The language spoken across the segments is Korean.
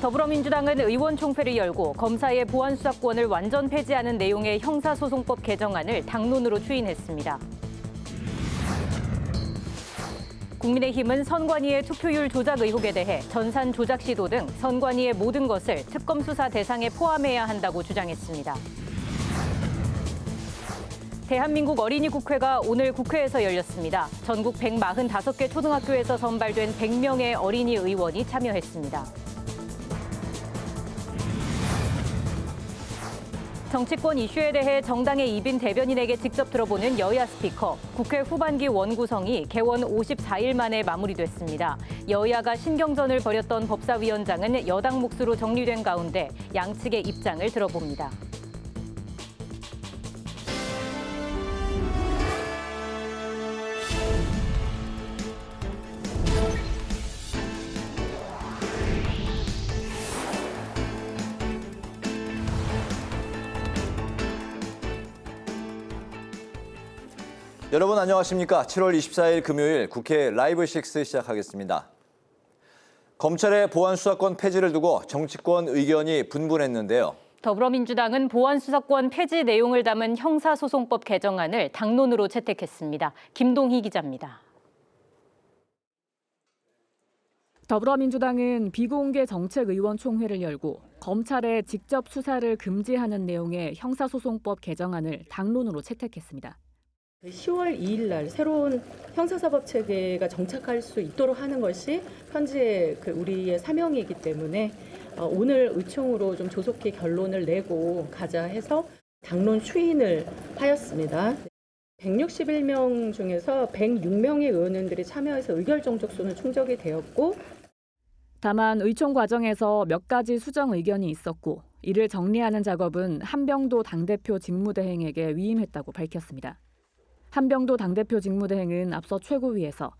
더불어민주당은 의원총회를 열고 검사의 보안수사권을 완전 폐지하는 내용의 형사소송법 개정안을 당론으로 추인했습니다. 국민의힘은 선관위의 투표율 조작 의혹에 대해 전산 조작 시도 등 선관위의 모든 것을 특검 수사 대상에 포함해야 한다고 주장했습니다. 대한민국 어린이 국회가 오늘 국회에서 열렸습니다. 전국 145개 초등학교에서 선발된 100명의 어린이 의원이 참여했습니다. 정치권 이슈에 대해 정당의 이빈 대변인에게 직접 들어보는 여야 스피커. 국회 후반기 원구성이 개원 54일 만에 마무리됐습니다. 여야가 신경전을 벌였던 법사위원장은 여당 몫으로 정리된 가운데 양측의 입장을 들어봅니다. 여러분 안녕하십니까? 7월 24일 금요일 국회 라이브 6 시작하겠습니다. 검찰의 보안수사권 폐지를 두고 정치권 의견이 분분했는데요. 더불어민주당은 보안수사권 폐지 내용을 담은 형사소송법 개정안을 당론으로 채택했습니다. 김동희 기자입니다. 더불어민주당은 비공개 정책의원총회를 열고 검찰의 직접 수사를 금지하는 내용의 형사소송법 개정안을 당론으로 채택했습니다. 10월 2일 날 새로운 형사사법 체계가 정착할 수 있도록 하는 것이 현재 우리의 사명이기 때문에 오늘 의총으로 좀 조속히 결론을 내고 가자 해서 당론 추인을 하였습니다. 161명 중에서 106명의 의원들이 참여해서 의결정족수는 충족이 되었고, 다만 의총 과정에서 몇 가지 수정 의견이 있었고 이를 정리하는 작업은 한병도 당대표 직무대행에게 위임했다고 밝혔습니다. 한병도 당대표 직무대행은 앞서 최고위에서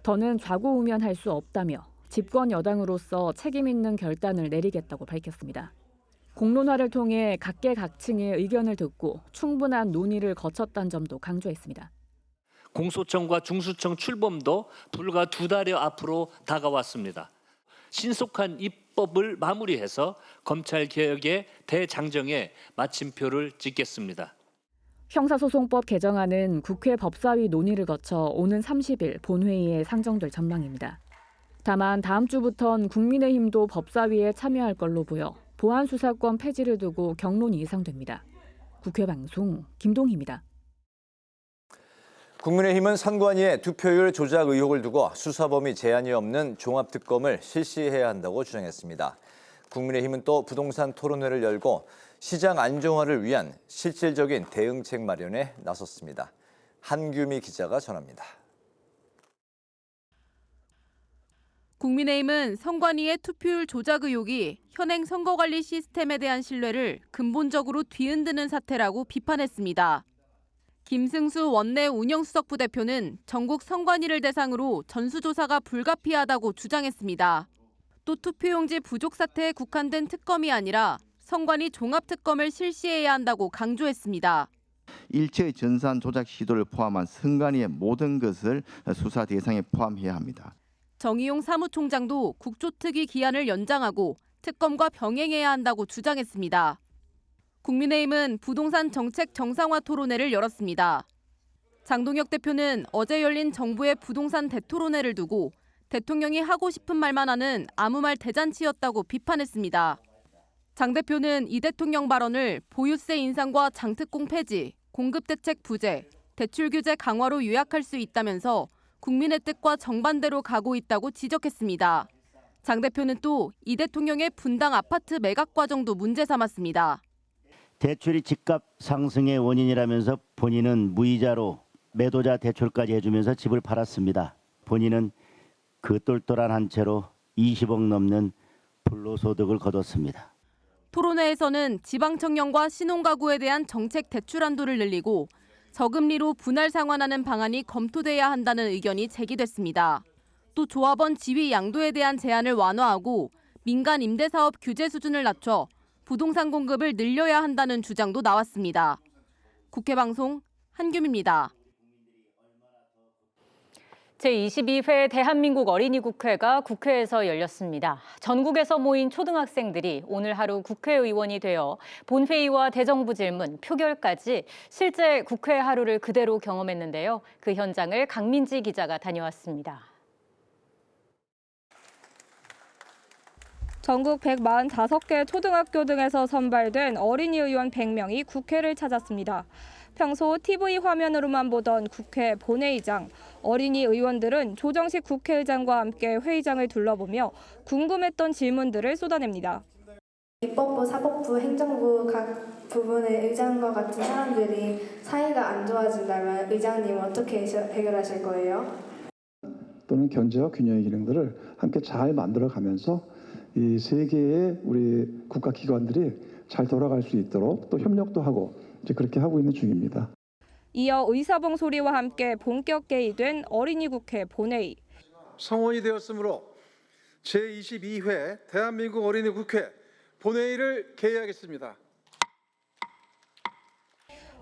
더는 좌고우면할 수 없다며 집권 여당으로서 책임 있는 결단을 내리겠다고 밝혔습니다. 공론화를 통해 각계각층의 의견을 듣고 충분한 논의를 거쳤다는 점도 강조했습니다. 공소청과 중수청 출범도 불과 2달여 앞으로 다가왔습니다. 신속한 입법을 마무리해서 검찰개혁의 대장정에 마침표를 찍겠습니다. 형사소송법 개정안은 국회 법사위 논의를 거쳐 오는 30일 본회의에 상정될 전망입니다. 다만 다음 주부턴 국민의힘도 법사위에 참여할 걸로 보여 보안수사권 폐지를 두고 격론이 예상됩니다. 국회방송 김동희입니다. 국민의힘은 선관위의 투표율 조작 의혹을 두고 수사범위 제한이 없는 종합특검을 실시해야 한다고 주장했습니다. 국민의힘은 또 부동산 토론회를 열고 시장 안정화를 위한 실질적인 대응책 마련에 나섰습니다. 한규미 기자가 전합니다. 국민의힘은 선관위의 투표율 조작 의혹이 현행 선거관리 시스템에 대한 신뢰를 근본적으로 뒤흔드는 사태라고 비판했습니다. 김승수 원내 운영수석부 대표는 전국 선관위를 대상으로 전수조사가 불가피하다고 주장했습니다. 또 투표용지 부족 사태에 국한된 특검이 아니라 선관위 종합특검을 실시해야 한다고 강조했습니다. 일체의 전산 조작 시도를 포함한 선관위의 모든 것을 수사 대상에 포함해야 합니다. 정의용 사무총장도 국조특위 기한을 연장하고 특검과 병행해야 한다고 주장했습니다. 국민의힘은 부동산 정책 정상화 토론회를 열었습니다. 장동혁 대표는 어제 열린 정부의 부동산 대토론회를 두고 대통령이 하고 싶은 말만 하는 아무 말 대잔치였다고 비판했습니다. 장 대표는 이 대통령 발언을 보유세 인상과 장특공 폐지, 공급대책 부재, 대출 규제 강화로 요약할 수 있다면서 국민의 뜻과 정반대로 가고 있다고 지적했습니다. 장 대표는 또 이 대통령의 분당 아파트 매각 과정도 문제 삼았습니다. 대출이 집값 상승의 원인이라면서 본인은 무이자로 매도자 대출까지 해주면서 집을 팔았습니다. 본인은 그 똘똘한 한 채로 20억 넘는 불로소득을 거뒀습니다. 토론회에서는 지방청년과 신혼가구에 대한 정책 대출 한도를 늘리고 저금리로 분할 상환하는 방안이 검토돼야 한다는 의견이 제기됐습니다. 또 조합원 지위 양도에 대한 제한을 완화하고 민간 임대사업 규제 수준을 낮춰 부동산 공급을 늘려야 한다는 주장도 나왔습니다. 국회방송 한규미입니다. 제22회 대한민국 어린이국회가 국회에서 열렸습니다. 전국에서 모인 초등학생들이 오늘 하루 국회의원이 되어 본회의와 대정부 질문, 표결까지 실제 국회 하루를 그대로 경험했는데요. 그 현장을 강민지 기자가 다녀왔습니다. 전국 145개 초등학교 등에서 선발된 어린이 의원 100명이 국회를 찾았습니다. 평소 TV 화면으로만 보던 국회 본회의장, 어린이 의원들은 조정식 국회의장과 함께 회의장을 둘러보며 궁금했던 질문들을 쏟아냅니다. 입법부, 사법부, 행정부 각 부분의 의장과 같은 사람들이 사이가 안 좋아진다면 의장님은 어떻게 해결하실 거예요? 또는 견제와 균형의 기능들을 함께 잘 만들어가면서 이 세 개의 우리 국가기관들이 잘 돌아갈 수 있도록 또 협력도 하고 이제 그렇게 하고 있는 중입니다. 이어 의사봉 소리와 함께 본격 개의된 어린이국회 본회의. 성원이 되었으므로 제22회 대한민국 어린이국회 본회의를 개의하겠습니다.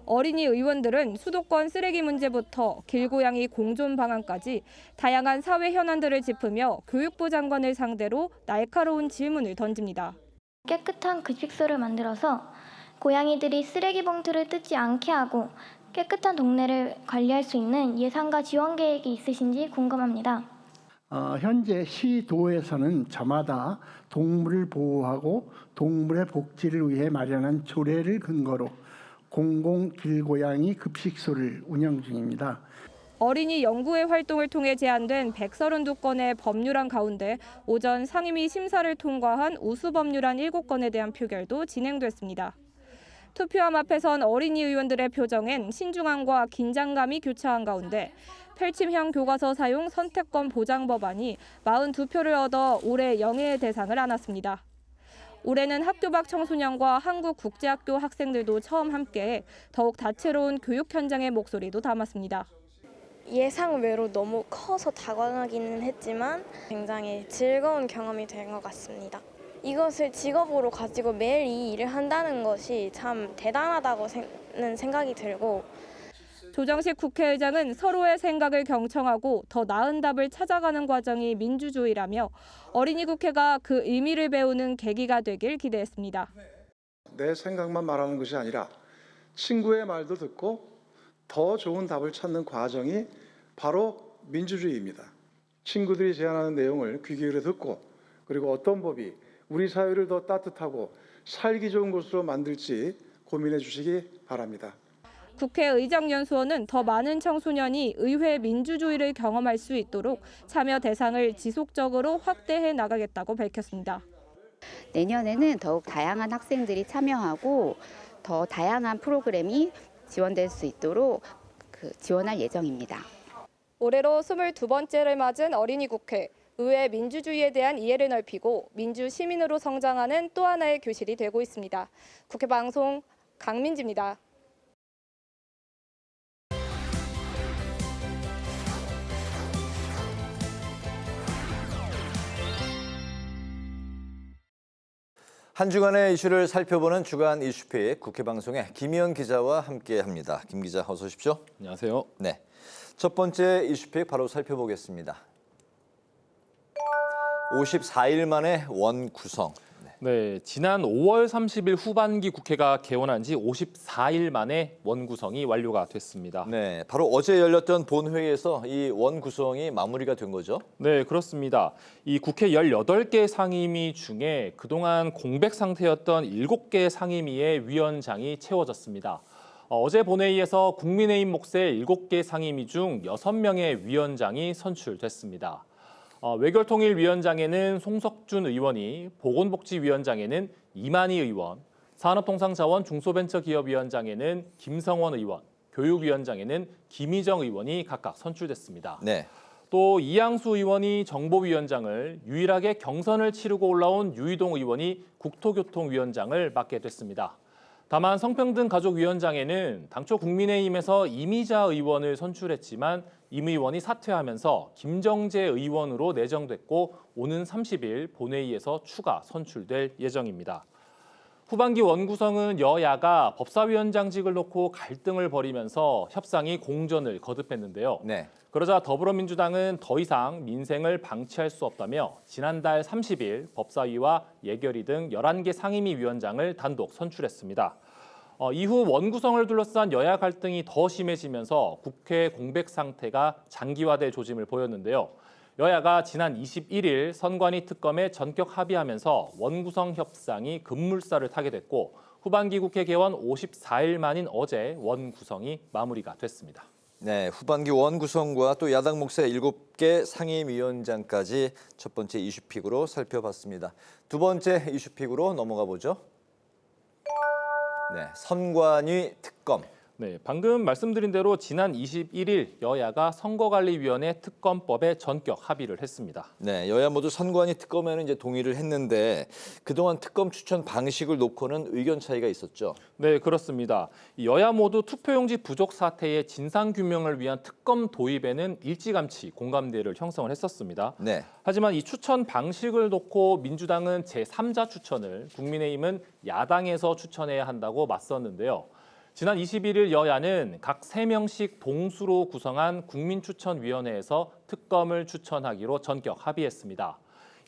어린이 의원들은 수도권 쓰레기 문제부터 길고양이 공존 방안까지 다양한 사회 현안들을 짚으며 교육부 장관을 상대로 날카로운 질문을 던집니다. 깨끗한 급식소를 만들어서 고양이들이 쓰레기 봉투를 뜯지 않게 하고 깨끗한 동네를 관리할 수 있는 예산과 지원 계획이 있으신지 궁금합니다. 현재 시도에서는 저마다 동물을 보호하고 동물의 복지를 위해 마련한 조례를 근거로 공공 길고양이 급식소를 운영 중입니다. 어린이 연구회 활동을 통해 제안된 132건의 법률안 가운데 오전 상임위 심사를 통과한 우수 법률안 7건에 대한 표결도 진행됐습니다. 투표함 앞에선 어린이 의원들의 표정엔 신중함과 긴장감이 교차한 가운데 펼침형 교과서 사용 선택권 보장 법안이 42표를 얻어 올해 영예의 대상을 안았습니다. 올해는 학교 밖 청소년과 한국국제학교 학생들도 처음 함께해 더욱 다채로운 교육 현장의 목소리도 담았습니다. 예상 외로 너무 커서 당황하기는 했지만 굉장히 즐거운 경험이 된 것 같습니다. 이것을 직업으로 가지고 매일 이 일을 한다는 것이 참 대단하다고 생각이 들고 조정식 국회의장은 서로의 생각을 경청하고 더 나은 답을 찾아가는 과정이 민주주의라며 어린이 국회가 그 의미를 배우는 계기가 되길 기대했습니다. 내 생각만 말하는 것이 아니라 친구의 말도 듣고 더 좋은 답을 찾는 과정이 바로 민주주의입니다. 친구들이 제안하는 내용을 귀 기울여 듣고 그리고 어떤 법이 우리 사회를 더 따뜻하고 살기 좋은 곳으로 만들지 고민해 주시기 바랍니다. 국회의장연수원은 더 많은 청소년이 의회 민주주의를 경험할 수 있도록 참여 대상을 지속적으로 확대해 나가겠다고 밝혔습니다. 내년에는 더욱 다양한 학생들이 참여하고 더 다양한 프로그램이 지원될 수 있도록 지원할 예정입니다. 올해로 22번째를 맞은 어린이 국회. 의회 민주주의에 대한 이해를 넓히고 민주 시민으로 성장하는 또 하나의 교실이 되고 있습니다. 국회 방송 강민지입니다. 한 주간의 이슈를 살펴보는 주간 이슈픽 국회 방송에 김희연 기자와 함께합니다. 김 기자 어서 오십시오. 안녕하세요. 네, 첫 번째 이슈픽 바로 살펴보겠습니다. 54일 만에 원구성. 네, 지난 5월 30일 후반기 국회가 개원한 지 54일 만에 원구성이 완료가 됐습니다. 네, 바로 어제 열렸던 본회의에서 이 원구성이 마무리가 된 거죠? 네, 그렇습니다. 이 국회 18개 상임위 중에 그동안 공백 상태였던 7개 상임위의 위원장이 채워졌습니다. 어제 본회의에서 국민의힘 몫의 7개 상임위 중 6명의 위원장이 선출됐습니다. 외교통일위원장에는 송석준 의원이, 보건복지위원장에는 이만희 의원, 산업통상자원 중소벤처기업위원장에는 김성원 의원, 교육위원장에는 김희정 의원이 각각 선출됐습니다. 네. 또 이양수 의원이 정보위원장을, 유일하게 경선을 치르고 올라온 유이동 의원이 국토교통위원장을 맡게 됐습니다. 다만 성평등가족위원장에는 당초 국민의힘에서 이미자 의원을 선출했지만 임 의원이 사퇴하면서 김정재 의원으로 내정됐고 오는 30일 본회의에서 추가 선출될 예정입니다. 후반기 원구성은 여야가 법사위원장직을 놓고 갈등을 벌이면서 협상이 공전을 거듭했는데요. 네. 그러자 더불어민주당은 더 이상 민생을 방치할 수 없다며 지난달 30일 법사위와 예결위 등 11개 상임위원장을 단독 선출했습니다. 이후 원구성을 둘러싼 여야 갈등이 더 심해지면서 국회 공백 상태가 장기화될 조짐을 보였는데요. 여야가 지난 21일 선관위 특검에 전격 합의하면서 원구성 협상이 급물살을 타게 됐고 후반기 국회 개원 54일 만인 어제 원구성이 마무리가 됐습니다. 네, 후반기 원구성과 또 야당 몫의 7개 상임위원장까지 첫 번째 이슈픽으로 살펴봤습니다. 두 번째 이슈픽으로 넘어가 보죠. 네, 선관위 특검. 네, 방금 말씀드린 대로 지난 21일 여야가 선거관리위원회 특검법에 전격 합의를 했습니다. 네, 여야 모두 선관위 특검에는 이제 동의를 했는데 그동안 특검 추천 방식을 놓고는 의견 차이가 있었죠. 네, 그렇습니다. 여야 모두 투표용지 부족 사태의 진상 규명을 위한 특검 도입에는 일찌감치 공감대를 형성을 했었습니다. 네. 하지만 이 추천 방식을 놓고 민주당은 제3자 추천을, 국민의힘은 야당에서 추천해야 한다고 맞섰는데요. 지난 21일 여야는 각 3명씩 동수로 구성한 국민추천위원회에서 특검을 추천하기로 전격 합의했습니다.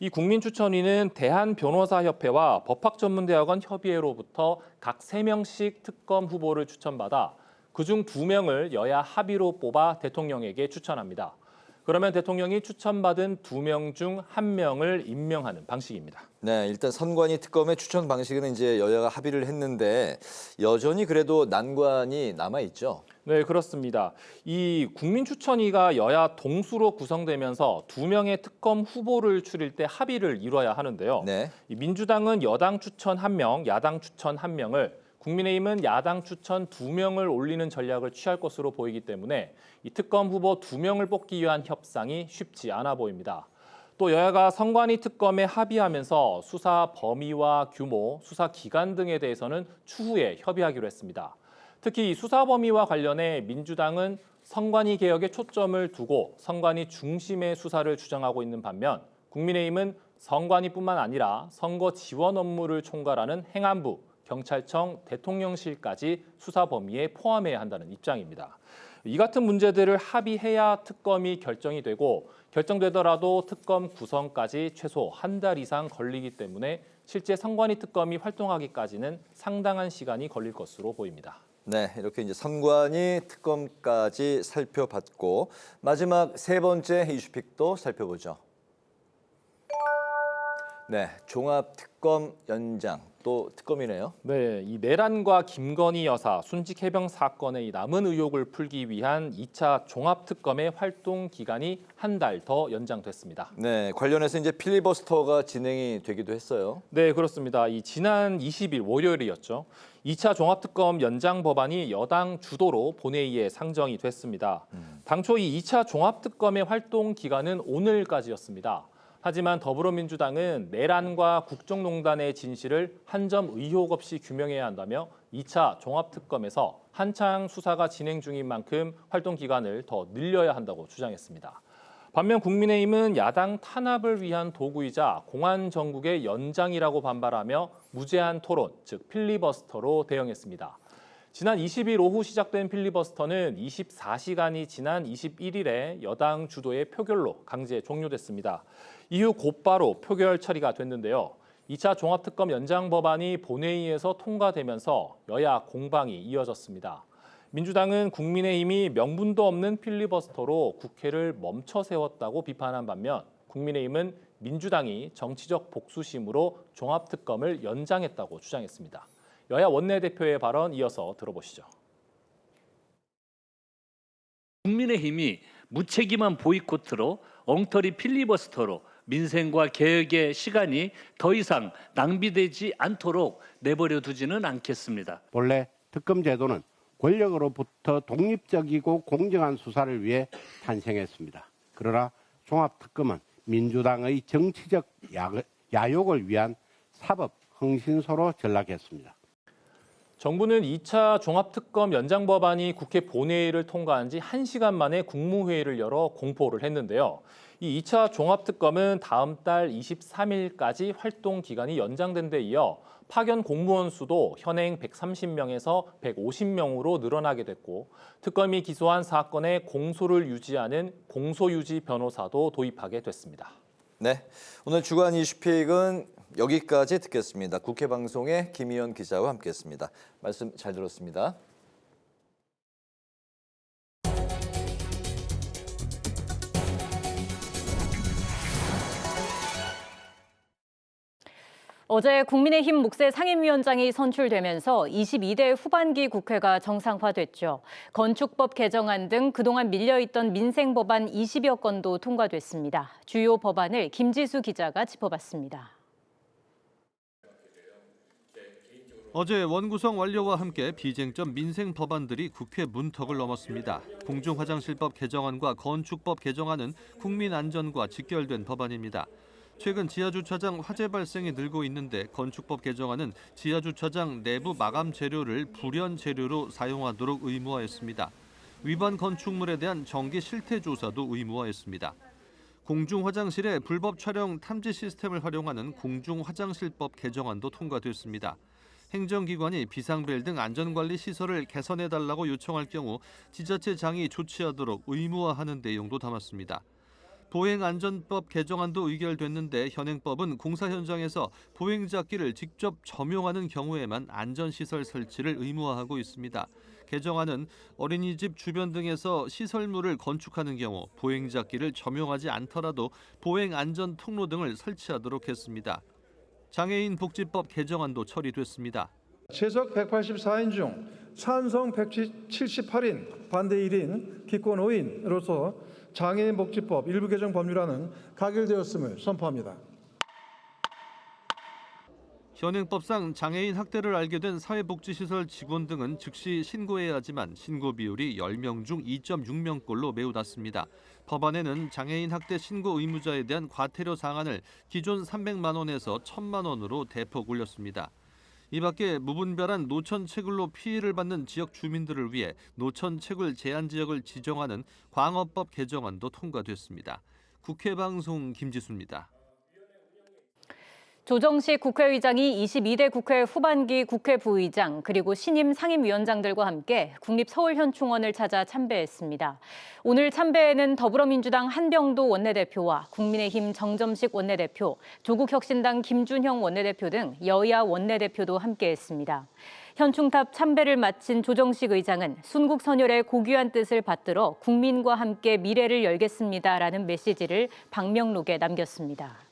이 국민추천위는 대한변호사협회와 법학전문대학원 협의회로부터 각 3명씩 특검 후보를 추천받아 그중 2명을 여야 합의로 뽑아 대통령에게 추천합니다. 그러면 대통령이 추천받은 2명 중 1명을 임명하는 방식입니다. 네, 일단 선관위 특검의 추천 방식은 이제 여야가 합의를 했는데 여전히 그래도 난관이 남아 있죠. 네, 그렇습니다. 이 국민추천위가 여야 동수로 구성되면서 2명의 특검 후보를 추릴 때 합의를 이뤄야 하는데요. 네. 이 민주당은 여당 추천 1명, 야당 추천 1명을, 국민의힘은 야당 추천 2명을 올리는 전략을 취할 것으로 보이기 때문에 이 특검 후보 2명을 뽑기 위한 협상이 쉽지 않아 보입니다. 또 여야가 선관위 특검에 합의하면서 수사 범위와 규모, 수사 기간 등에 대해서는 추후에 협의하기로 했습니다. 특히 이 수사 범위와 관련해 민주당은 선관위 개혁에 초점을 두고 선관위 중심의 수사를 주장하고 있는 반면 국민의힘은 선관위뿐만 아니라 선거 지원 업무를 총괄하는 행안부, 경찰청, 대통령실까지 수사 범위에 포함해야 한다는 입장입니다. 이 같은 문제들을 합의해야 특검이 결정이 되고 결정되더라도 특검 구성까지 최소 한 달 이상 걸리기 때문에 실제 선관위 특검이 활동하기까지는 상당한 시간이 걸릴 것으로 보입니다. 네, 이렇게 이제 선관위 특검까지 살펴봤고 마지막 세 번째 이슈픽도 살펴보죠. 네, 종합특검 연장 또 특검이네요. 네, 이 내란과 김건희 여사 순직 해병 사건의 남은 의혹을 풀기 위한 2차 종합특검의 활동 기간이 한 달 더 연장됐습니다. 네, 관련해서 이제 필리버스터가 진행이 되기도 했어요. 네, 그렇습니다. 이 지난 20일 월요일이었죠. 2차 종합특검 연장 법안이 여당 주도로 본회의에 상정이 됐습니다. 당초 이 2차 종합특검의 활동 기간은 오늘까지였습니다. 하지만 더불어민주당은 내란과 국정농단의 진실을 한 점 의혹 없이 규명해야 한다며 2차 종합특검에서 한창 수사가 진행 중인 만큼 활동 기간을 더 늘려야 한다고 주장했습니다. 반면 국민의힘은 야당 탄압을 위한 도구이자 공안 정국의 연장이라고 반발하며 무제한 토론, 즉 필리버스터로 대응했습니다. 지난 20일 오후 시작된 필리버스터는 24시간이 지난 21일에 여당 주도의 표결로 강제 종료됐습니다. 이후 곧바로 표결 처리가 됐는데요. 2차 종합특검 연장 법안이 본회의에서 통과되면서 여야 공방이 이어졌습니다. 민주당은 국민의힘이 명분도 없는 필리버스터로 국회를 멈춰 세웠다고 비판한 반면 국민의힘은 민주당이 정치적 복수심으로 종합특검을 연장했다고 주장했습니다. 여야 원내대표의 발언 이어서 들어보시죠. 국민의힘이 무책임한 보이콧으로 엉터리 필리버스터로 민생과 개혁의 시간이 더 이상 낭비되지 않도록 내버려 두지는 않겠습니다. 본래 특검 제도는 권력으로부터 독립적이고 공정한 수사를 위해 탄생했습니다. 그러나 종합특검은 민주당의 정치적 야욕을 위한 사법 흥신소로 전락했습니다. 정부는 2차 종합특검 연장 법안이 국회 본회의를 통과한 지 1시간 만에 국무회의를 열어 공포를 했는데요. 이 2차 종합특검은 다음 달 23일까지 활동 기간이 연장된 데 이어 파견 공무원 수도 현행 130명에서 150명으로 늘어나게 됐고 특검이 기소한 사건에 공소를 유지하는 공소유지 변호사도 도입하게 됐습니다. 네, 오늘 주간 이슈픽은 여기까지 듣겠습니다. 국회 방송의 김희연 기자와 함께했습니다. 말씀 잘 들었습니다. 어제 국민의힘 묵세 상임위원장이 선출되면서 22대 후반기 국회가 정상화됐죠. 건축법 개정안 등 그동안 밀려있던 민생법안 20여 건도 통과됐습니다. 주요 법안을 김지수 기자가 짚어봤습니다. 어제 원구성 완료와 함께 비쟁점 민생 법안들이 국회 문턱을 넘었습니다. 공중화장실법 개정안과 건축법 개정안은 국민 안전과 직결된 법안입니다. 최근 지하주차장 화재 발생이 늘고 있는데 건축법 개정안은 지하주차장 내부 마감 재료를 불연 재료로 사용하도록 의무화했습니다. 위반 건축물에 대한 정기 실태 조사도 의무화했습니다. 공중화장실에 불법 촬영 탐지 시스템을 활용하는 공중화장실법 개정안도 통과됐습니다. 행정기관이 비상벨 등 안전관리 시설을 개선해달라고 요청할 경우 지자체장이 조치하도록 의무화하는 내용도 담았습니다. 보행안전법 개정안도 의결됐는데 현행법은 공사 현장에서 보행자키를 직접 점용하는 경우에만 안전시설 설치를 의무화하고 있습니다. 개정안은 어린이집 주변 등에서 시설물을 건축하는 경우 보행자키를 점용하지 않더라도 보행안전 통로 등을 설치하도록 했습니다. 장애인 복지법 개정안도 처리됐습니다. 최적 184인 중 찬성 178인, 반대 1인, 기권 5인으로서 장애인 복지법 일부 개정 법률안은 가결되었음을 선포합니다. 현행법상 장애인 학대를 알게 된 사회복지시설 직원 등은 즉시 신고해야 하지만 신고 비율이 10명 중 2.6명꼴로 매우 낮습니다. 법안에는 장애인 학대 신고 의무자에 대한 과태료 상한을 기존 300만 원에서 1,000만 원으로 대폭 올렸습니다. 이 밖에 무분별한 노천 채굴로 피해를 받는 지역 주민들을 위해 노천 채굴 제한 지역을 지정하는 광어법 개정안도 통과됐습니다. 국회 방송 김지수입니다. 조정식 국회의장이 22대 국회 후반기 국회 부의장 그리고 신임 상임위원장들과 함께 국립서울현충원을 찾아 참배했습니다. 오늘 참배에는 더불어민주당 한병도 원내대표와 국민의힘 정점식 원내대표, 조국혁신당 김준형 원내대표 등 여야 원내대표도 함께했습니다. 현충탑 참배를 마친 조정식 의장은 순국선열의 고귀한 뜻을 받들어 국민과 함께 미래를 열겠습니다라는 메시지를 방명록에 남겼습니다.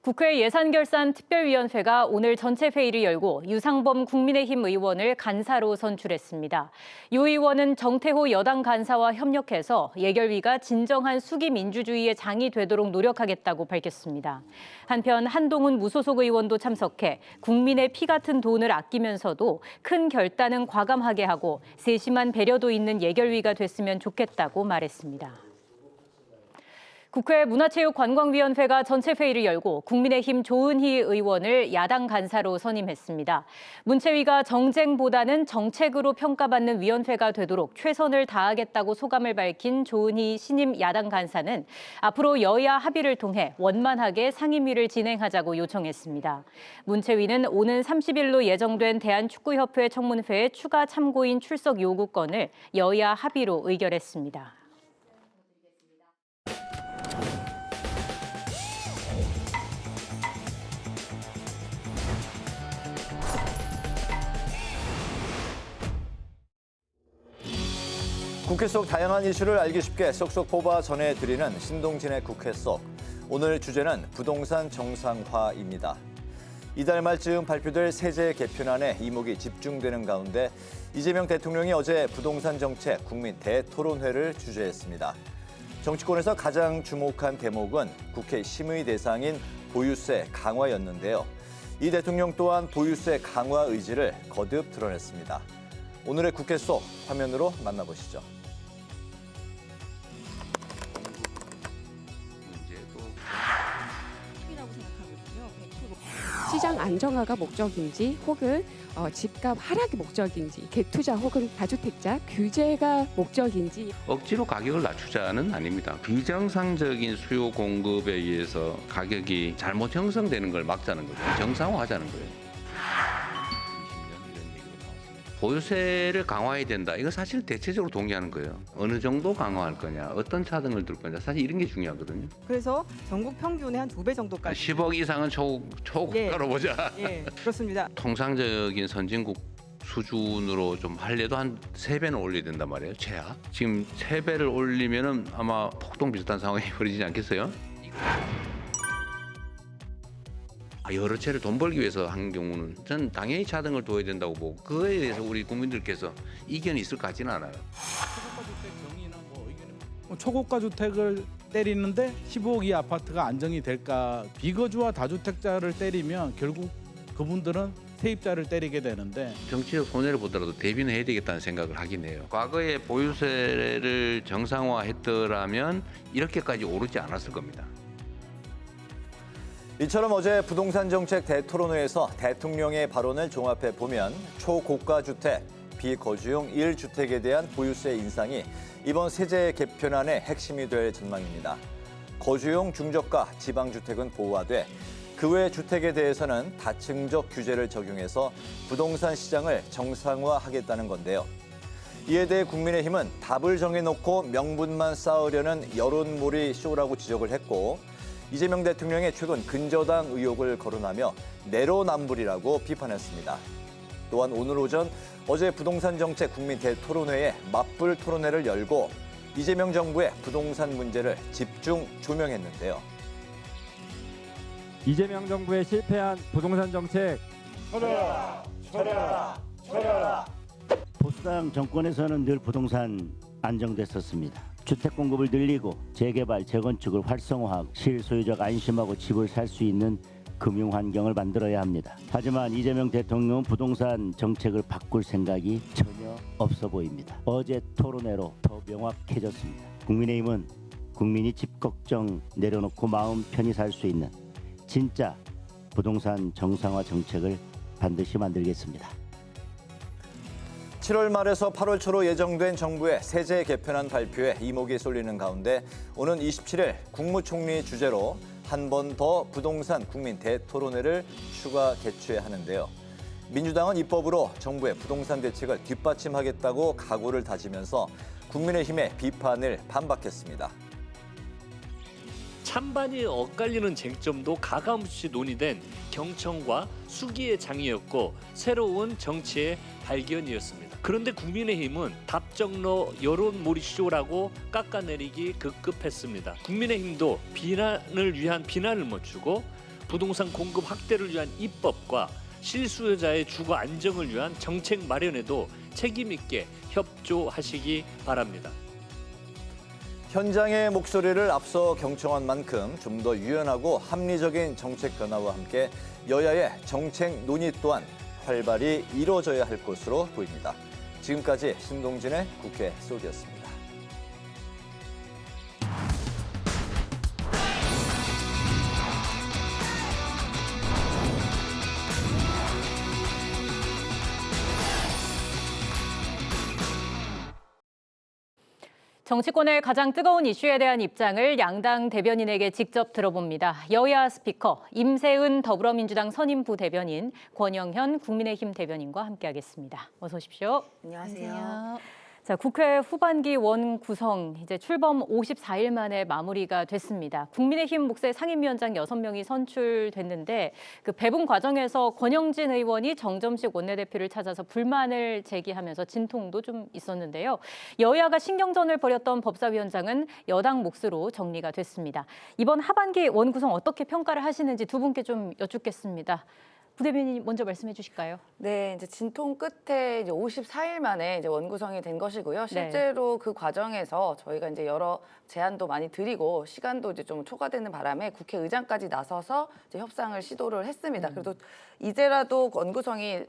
국회 예산결산특별위원회가 오늘 전체 회의를 열고 유상범 국민의힘 의원을 간사로 선출했습니다. 유 의원은 정태호 여당 간사와 협력해서 예결위가 진정한 수기 민주주의의 장이 되도록 노력하겠다고 밝혔습니다. 한편 한동훈 무소속 의원도 참석해 국민의 피 같은 돈을 아끼면서도 큰 결단은 과감하게 하고 세심한 배려도 있는 예결위가 됐으면 좋겠다고 말했습니다. 국회 문화체육관광위원회가 전체 회의를 열고 국민의힘 조은희 의원을 야당 간사로 선임했습니다. 문체위가 정쟁보다는 정책으로 평가받는 위원회가 되도록 최선을 다하겠다고 소감을 밝힌 조은희 신임 야당 간사는 앞으로 여야 합의를 통해 원만하게 상임위를 진행하자고 요청했습니다. 문체위는 오는 30일로 예정된 대한축구협회 청문회에 추가 참고인 출석 요구건을 여야 합의로 의결했습니다. 국회 속 다양한 이슈를 알기 쉽게 쏙쏙 뽑아 전해드리는 신동진의 국회 속. 오늘 주제는 부동산 정상화입니다. 이달 말쯤 발표될 세제 개편안에 이목이 집중되는 가운데 이재명 대통령이 어제 부동산 정책 국민 대토론회를 주재했습니다. 정치권에서 가장 주목한 대목은 국회 심의 대상인 보유세 강화였는데요. 이 대통령 또한 보유세 강화 의지를 거듭 드러냈습니다. 오늘의 국회 속 화면으로 만나보시죠. 시장 안정화가 목적인지 혹은 집값 하락이 목적인지, 갭투자 혹은 다주택자 규제가 목적인지. 억지로 가격을 낮추자는 아닙니다. 비정상적인 수요 공급에 의해서 가격이 잘못 형성되는 걸 막자는 거죠. 정상화하자는 거예요. 보유세를 강화해야 된다. 이거 사실 대체적으로 동의하는 거예요. 어느 정도 강화할 거냐, 어떤 차등을 둘 거냐, 사실 이런 게 중요하거든요. 그래서 전국 평균의 한 2배 정도까지. 10억 이상은 초고가로 보자. 예, 그렇습니다. 통상적인 선진국 수준으로 좀 하려도 한 3배는 올려야 된단 말이에요, 최하. 지금 3배를 올리면은 아마 폭동 비슷한 상황이 벌어지지 않겠어요? 여러 채를 돈 벌기 위해서 한 경우는 전 당연히 차등을 둬야 된다고 보고 그거에 대해서 우리 국민들께서 이견이 있을 것 같지는 않아요. 초고가 주택을 때리는데 15억 이 아파트가 안정이 될까? 비거주와 다주택자를 때리면 결국 그분들은 세입자를 때리게 되는데 정치적 손해를 보더라도 대비는 해야 되겠다는 생각을 하긴 해요. 과거에 보유세를 정상화했더라면 이렇게까지 오르지 않았을 겁니다. 이처럼 어제 부동산 정책 대토론회에서 대통령의 발언을 종합해 보면 초고가 주택, 비거주용 1주택에 대한 보유세 인상이 이번 세제 개편안의 핵심이 될 전망입니다. 거주용 중저가 지방주택은 보호하되 그 외 주택에 대해서는 다층적 규제를 적용해서 부동산 시장을 정상화하겠다는 건데요. 이에 대해 국민의힘은 답을 정해놓고 명분만 쌓으려는 여론몰이 쇼라고 지적을 했고 이재명 대통령의 최근 근저당 의혹을 거론하며 내로남불이라고 비판했습니다. 또한 오늘 오전 어제 부동산 정책 국민 대토론회에 맞불 토론회를 열고 이재명 정부의 부동산 문제를 집중 조명했는데요. 이재명 정부의 실패한 부동산 정책 철회하라, 철회하라, 철회하라. 보수당 정권에서는 늘 부동산 안정됐었습니다. 주택 공급을 늘리고 재개발, 재건축을 활성화하고 실소유자가 안심하고 집을 살 수 있는 금융 환경을 만들어야 합니다. 하지만 이재명 대통령은 부동산 정책을 바꿀 생각이 전혀 없어 보입니다. 어제 토론회로 더 명확해졌습니다. 국민의힘은 국민이 집 걱정 내려놓고 마음 편히 살 수 있는 진짜 부동산 정상화 정책을 반드시 만들겠습니다. 7월 말에서 8월 초로 예정된 정부의 세제 개편안 발표에 이목이 쏠리는 가운데 오는 27일 국무총리 주재로 한 번 더 부동산 국민 대토론회를 추가 개최하는데요. 민주당은 입법으로 정부의 부동산 대책을 뒷받침하겠다고 각오를 다지면서 국민의힘의 비판을 반박했습니다. 찬반이 엇갈리는 쟁점도 가감없이 논의된 경청과 수기의 장이었고 새로운 정치의 발견이었습니다. 그런데 국민의힘은 답정너 여론몰이쇼라고 깎아내리기 급급했습니다. 국민의힘도 비난을 위한 비난을 멈추고 부동산 공급 확대를 위한 입법과 실수요자의 주거 안정을 위한 정책 마련에도 책임 있게 협조하시기 바랍니다. 현장의 목소리를 앞서 경청한 만큼 좀 더 유연하고 합리적인 정책 변화와 함께 여야의 정책 논의 또한 활발히 이루어져야 할 것으로 보입니다. 지금까지 신동진의 국회 속이었습니다. 정치권의 가장 뜨거운 이슈에 대한 입장을 양당 대변인에게 직접 들어봅니다. 여야 스피커 임세은 더불어민주당 선임부 대변인, 권영현 국민의힘 대변인과 함께하겠습니다. 어서 오십시오. 안녕하세요. 자, 국회 후반기 원 구성 이제 출범 54일 만에 마무리가 됐습니다. 국민의힘 몫의 상임위원장 6명이 선출됐는데 그 배분 과정에서 권영진 의원이 정점식 원내대표를 찾아서 불만을 제기하면서 진통도 좀 있었는데요. 여야가 신경전을 벌였던 법사위원장은 여당 몫으로 정리가 됐습니다. 이번 하반기 원 구성 어떻게 평가를 하시는지 두 분께 좀 여쭙겠습니다. 부대변인 먼저 말씀해 주실까요? 네, 이제 진통 끝에 이제 54일 만에 이제 원구성이 된 것이고요. 실제로 그 과정에서 저희가 이제 여러 제안도 많이 드리고 시간도 이제 좀 초과되는 바람에 국회의장까지 나서서 이제 협상을 시도를 했습니다. 그래도 이제라도 원구성이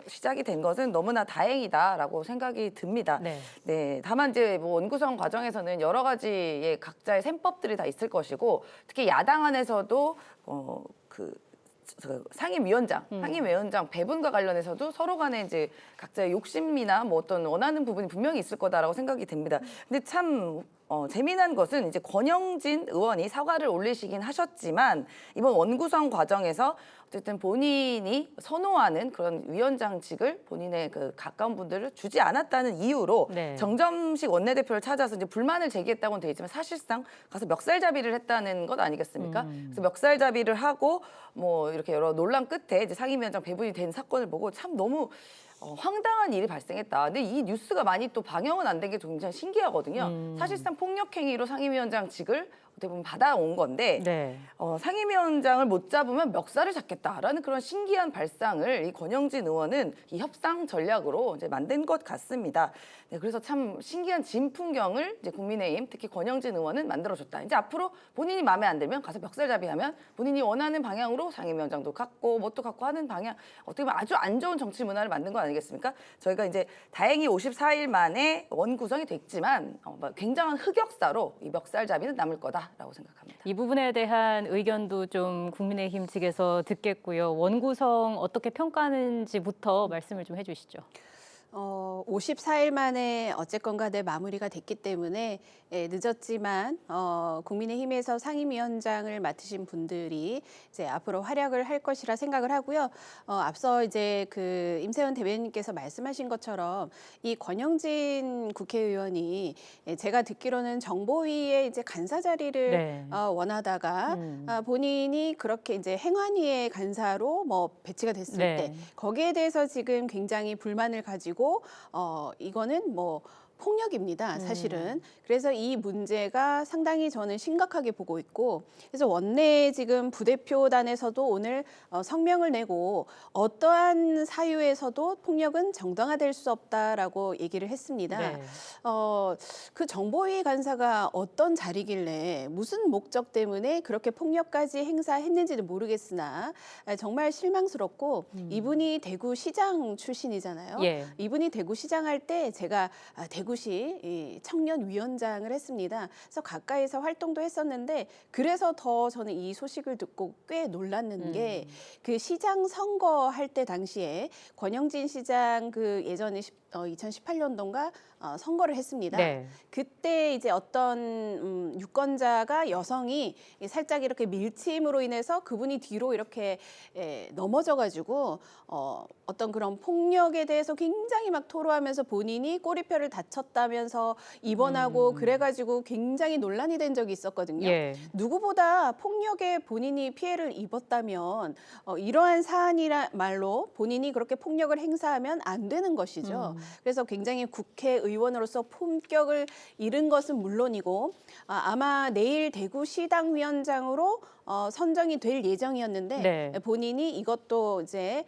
시작이 된 것은 너무나 다행이다라고 생각이 듭니다. 네, 다만 이제 뭐 원구성 과정에서는 여러 가지의 각자의 셈법들이 다 있을 것이고 특히 야당 안에서도 상임위원장 배분과 관련해서도 서로 간에 이제 각자의 욕심이나 뭐 어떤 원하는 부분이 분명히 있을 거다라고 생각이 됩니다. 근데 참 재미난 것은 이제 권영진 의원이 사과를 올리시긴 하셨지만 이번 원구성 과정에서 어쨌든 본인이 선호하는 그런 위원장직을 본인의 그 가까운 분들을 주지 않았다는 이유로 네. 정점식 원내대표를 찾아서 이제 불만을 제기했다고는 돼 있지만 사실상 가서 멱살잡이를 했다는 것 아니겠습니까? 그래서 멱살잡이를 하고 뭐 이렇게 여러 논란 끝에 이제 상임위원장 배분이 된 사건을 보고 참 너무 황당한 일이 발생했다. 근데 이 뉴스가 많이 또 방영은 안 된 게 굉장히 신기하거든요. 사실상 폭력행위로 상임위원장직을 어떻게 보면 받아온 건데 네. 상임위원장을 못 잡으면 멱살을 잡겠다라는 그런 신기한 발상을 이 권영진 의원은 이 협상 전략으로 이제 만든 것 같습니다. 네, 그래서 참 신기한 진풍경을 이제 국민의힘 특히 권영진 의원은 만들어줬다. 이제 앞으로 본인이 마음에 안 들면 가서 멱살잡이하면 본인이 원하는 방향으로 상임위원장도 갖고 뭣도 갖고 하는 방향 어떻게 보면 아주 안 좋은 정치 문화를 만든 거 아니겠습니까? 저희가 이제 다행히 54일 만에 원구성이 됐지만 굉장한 흑역사로 이 멱살잡이는 남을 거다라고 생각합니다. 이 부분에 대한 의견도 좀 국민의힘 측에서 듣겠고요. 원구성 어떻게 평가하는지부터 말씀을 좀 해주시죠. 54일 만에 어쨌건 간에 마무리가 됐기 때문에 늦었지만 국민의힘에서 상임위원장을 맡으신 분들이 이제 앞으로 활약을 할 것이라 생각을 하고요. 앞서 이제 그 임세현 대변인께서 말씀하신 것처럼 이 권영진 국회의원이 제가 듣기로는 정보위에 이제 간사 자리를 네. 원하다가 본인이 그렇게 이제 행안위의 간사로 뭐 배치가 됐을 네. 때 거기에 대해서 지금 굉장히 불만을 가지고 이거는 뭐 폭력입니다, 사실은. 그래서 이 문제가 상당히 저는 심각하게 보고 있고, 그래서 원내 지금 부대표단에서도 오늘 성명을 내고 어떠한 사유에서도 폭력은 정당화될 수 없다라고 얘기를 했습니다. 네. 그 정보위 간사가 어떤 자리길래 무슨 목적 때문에 그렇게 폭력까지 행사했는지는 모르겠으나 정말 실망스럽고 이분이 대구시장 출신이잖아요. 예. 이분이 대구시장 할 때 제가 대구시 이 청년위원장을 했습니다. 그래서 가까이서 활동도 했었는데 그래서 더 저는 이 소식을 듣고 꽤 놀랐는 게 그 시장 선거 할 때 당시에 권영진 시장 그 예전에 2018년도인가 선거를 했습니다. 네. 그때 이제 어떤 유권자가 여성이 살짝 이렇게 밀침으로 인해서 그분이 뒤로 이렇게 넘어져가지고 어떤 그런 폭력에 대해서 굉장히 막 토로하면서 본인이 꼬리뼈를 다쳤다면서 입원하고 그래가지고 굉장히 논란이 된 적이 있었거든요. 예. 누구보다 폭력에 본인이 피해를 입었다면 이러한 사안이라 말로 본인이 그렇게 폭력을 행사하면 안 되는 것이죠. 그래서 굉장히 국회의원으로서 품격을 잃은 것은 물론이고 아마 내일 대구시당 위원장으로 선정이 될 예정이었는데 네. 본인이 이것도 이제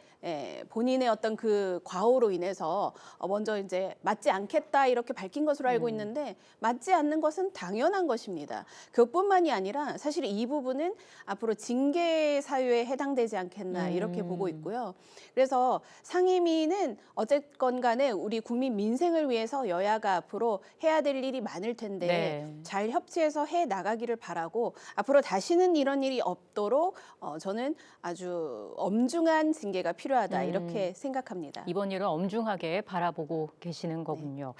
본인의 어떤 그 과오로 인해서 먼저 이제 맞지 않겠다 이렇게 밝힌 것으로 알고 있는데 맞지 않는 것은 당연한 것입니다. 그것뿐만이 아니라 사실 이 부분은 앞으로 징계 사유에 해당되지 않겠나 이렇게 보고 있고요. 그래서 상임위는 어쨌건 간에 우리 국민 민생을 위해서 여야가 앞으로 해야 될 일이 많을 텐데 네. 잘 협치해서 해 나가기를 바라고 앞으로 다시는 이런 일이 없도록 저는 아주 엄중한 징계가 필요하다 이렇게 생각합니다. 이번 일을 엄중하게 바라보고 계시는 거군요.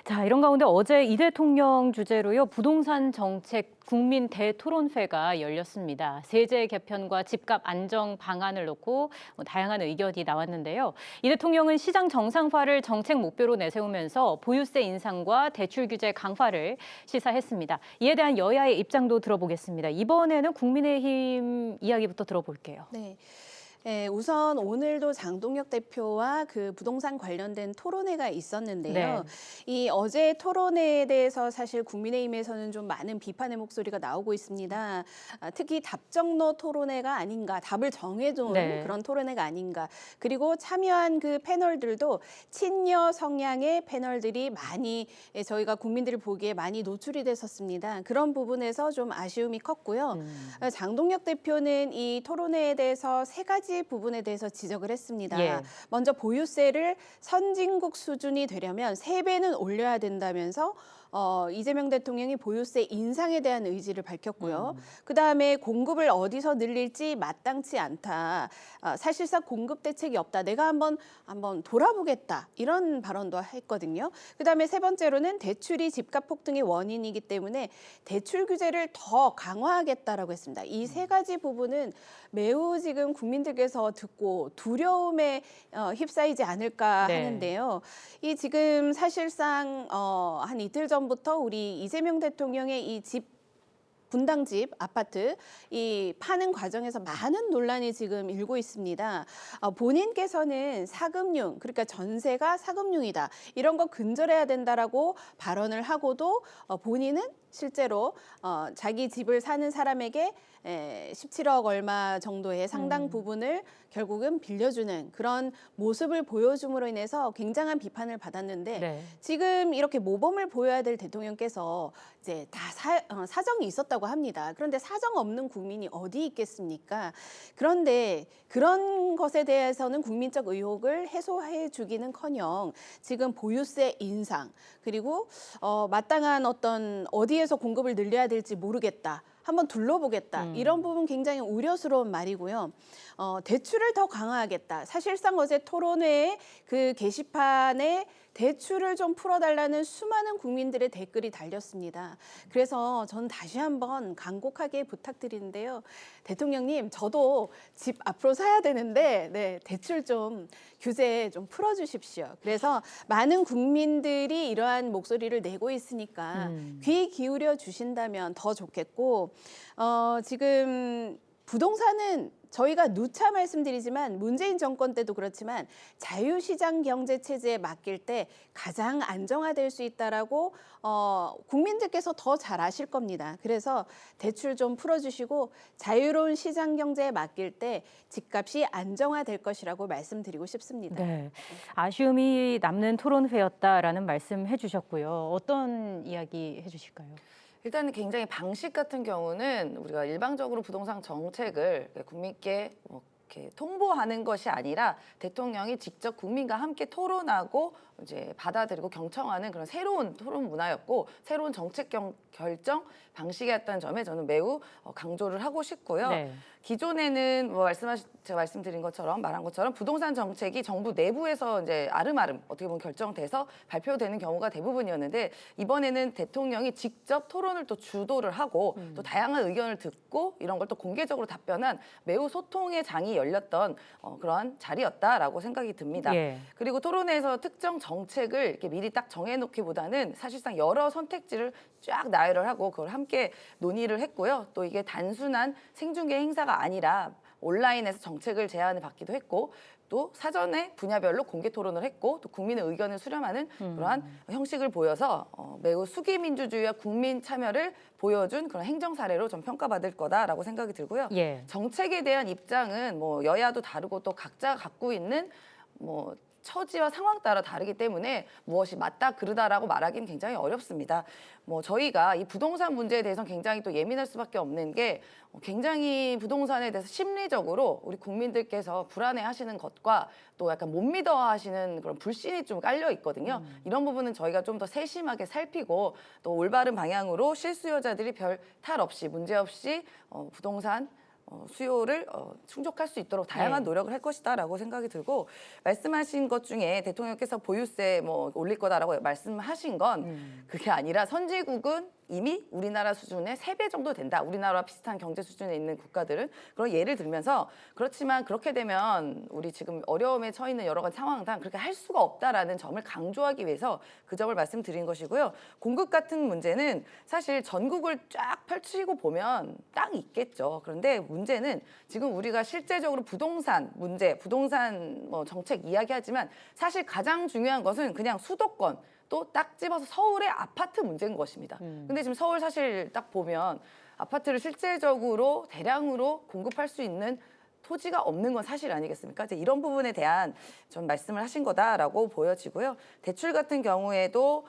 자, 이런 가운데 어제 이 대통령 주재로요 부동산 정책 국민 대토론회가 열렸습니다. 세제 개편과 집값 안정 방안을 놓고 다양한 의견이 나왔는데요. 이 대통령은 시장 정상화를 정책 목표로 내세우면서 보유세 인상과 대출 규제 강화를 시사했습니다. 이에 대한 여야의 입장도 들어보겠습니다. 이번에는 국민의힘 이야기부터 들어볼게요. 네. 우선 오늘도 장동혁 대표와 그 부동산 관련된 토론회가 있었는데요. 네. 이 어제 토론회에 대해서 사실 국민의힘에서는 좀 많은 비판의 목소리가 나오고 있습니다. 특히 답정너 토론회가 아닌가, 답을 정해놓은 네. 그런 토론회가 아닌가. 그리고 참여한 그 패널들도 친여 성향의 패널들이 많이 저희가 국민들을 보기에 많이 노출이 됐었습니다. 그런 부분에서 좀 아쉬움이 컸고요. 장동혁 대표는 이 토론회에 대해서 세 가지 부분에 대해서 지적을 했습니다. 예. 먼저 보유세를 선진국 수준이 되려면 3배는 올려야 된다면서 이재명 대통령이 보유세 인상에 대한 의지를 밝혔고요. 그다음에 공급을 어디서 늘릴지 마땅치 않다. 사실상 공급 대책이 없다. 내가 한번 돌아보겠다. 이런 발언도 했거든요. 그다음에 세 번째로는 대출이 집값 폭등의 원인이기 때문에 대출 규제를 더 강화하겠다라고 했습니다. 이 세 가지 부분은 매우 지금 국민들께서 듣고 두려움에 휩싸이지 않을까 하는데요. 이 지금 사실상 한 이틀 전부터 우리 이재명 대통령의 이 분당집 아파트 이 파는 과정에서 많은 논란이 지금 일고 있습니다. 본인께서는 사금융, 그러니까 전세가 사금융이다. 이런 거 근절해야 된다라고 발언을 하고도 본인은 실제로 자기 집을 사는 사람에게 17억 얼마 정도의 상당 부분을 결국은 빌려주는 그런 모습을 보여줌으로 인해서 굉장한 비판을 받았는데 지금 이렇게 모범을 보여야 될 대통령께서 이제 다 사정이 있었다고 합니다. 그런데 사정 없는 국민이 어디 있겠습니까? 그런데 그런 것에 대해서는 국민적 의혹을 해소해 주기는커녕 지금 보유세 인상 그리고 마땅한 어떤 어디에서 공급을 늘려야 될지 모르겠다. 한번 둘러보겠다. 이런 부분 굉장히 우려스러운 말이고요. 대출을 더 강화하겠다. 사실상 어제 토론회에 그 게시판에 대출을 좀 풀어달라는 수많은 국민들의 댓글이 달렸습니다. 그래서 저는 다시 한번 간곡하게 부탁드리는데요. 대통령님, 저도 집 앞으로 사야 되는데 대출 좀 규제 좀 풀어주십시오. 그래서 많은 국민들이 이러한 목소리를 내고 있으니까 귀 기울여 주신다면 더 좋겠고 지금 부동산은 저희가 누차 말씀드리지만 문재인 정권 때도 그렇지만 자유시장 경제 체제에 맡길 때 가장 안정화될 수 있다라고 국민들께서 더 잘 아실 겁니다. 그래서 대출 좀 풀어주시고 자유로운 시장 경제에 맡길 때 집값이 안정화될 것이라고 말씀드리고 싶습니다. 네, 아쉬움이 남는 토론회였다라는 말씀해 주셨고요. 어떤 이야기 해주실까요? 일단 굉장히 방식 같은 경우는 우리가 일방적으로 부동산 정책을 국민께 이렇게 통보하는 것이 아니라 대통령이 직접 국민과 함께 토론하고 이제 받아들이고 경청하는 그런 새로운 토론 문화였고 새로운 정책 결정 방식이었다는 점에 저는 매우 강조를 하고 싶고요. 기존에는 제가 말씀드린 것처럼 말한 것처럼 부동산 정책이 정부 내부에서 이제 아름아름 어떻게 보면 결정돼서 발표되는 경우가 대부분이었는데 이번에는 대통령이 직접 토론을 또 주도를 하고 또 다양한 의견을 듣고 이런 걸 또 공개적으로 답변한 매우 소통의 장이 열렸던 그런 자리였다라고 생각이 듭니다. 그리고 토론회에서 특정 정책을 이렇게 미리 딱 정해놓기보다는 사실상 여러 선택지를 쫙 나열을 하고 그걸 함께 논의를 했고요. 또 이게 단순한 생중계 행사가 아니라 온라인에서 정책을 제안을 받기도 했고 또 사전에 분야별로 공개 토론을 했고 또 국민의 의견을 수렴하는 그러한 형식을 보여서 매우 수기민주주의와 국민 참여를 보여준 그런 행정 사례로 좀 평가받을 거다라고 생각이 들고요. 정책에 대한 입장은 뭐 여야도 다르고 또 각자 갖고 있는 뭐 처지와 상황 따라 다르기 때문에 무엇이 맞다 그르다라고 말하기는 굉장히 어렵습니다. 뭐 저희가 이 부동산 문제에 대해서 굉장히 또 예민할 수밖에 없는 게 굉장히 부동산에 대해서 심리적으로 우리 국민들께서 불안해하시는 것과 또 약간 못 믿어하시는 그런 불신이 좀 깔려 있거든요. 이런 부분은 저희가 좀 더 세심하게 살피고 또 올바른 방향으로 실수요자들이 별 탈 없이 문제 없이 부동산 수요를 충족할 수 있도록 다양한 노력을 할 것이다라고 생각이 들고 말씀하신 것 중에 대통령께서 보유세 올릴 거다라고 말씀하신 건 그게 아니라 선진국은 이미 우리나라 수준의 3배 정도 된다. 우리나라와 비슷한 경제 수준에 있는 국가들은 그런 예를 들면서 그렇지만 그렇게 되면 우리 지금 어려움에 처해 있는 여러 가지 상황상 그렇게 할 수가 없다라는 점을 강조하기 위해서 그 점을 말씀드린 것이고요. 공급 같은 문제는 사실 전국을 쫙 펼치고 보면 딱 있겠죠. 그런데 문제는 지금 우리가 실제적으로 부동산 문제, 부동산 정책 이야기하지만 사실 가장 중요한 것은 그냥 수도권 또 딱 집어서 서울의 아파트 문제인 것입니다. 근데 지금 서울 사실 딱 보면 아파트를 실질적으로 대량으로 공급할 수 있는 토지가 없는 건 사실 아니겠습니까? 이제 이런 부분에 대한 좀 말씀을 하신 거다라고 보여지고요. 대출 같은 경우에도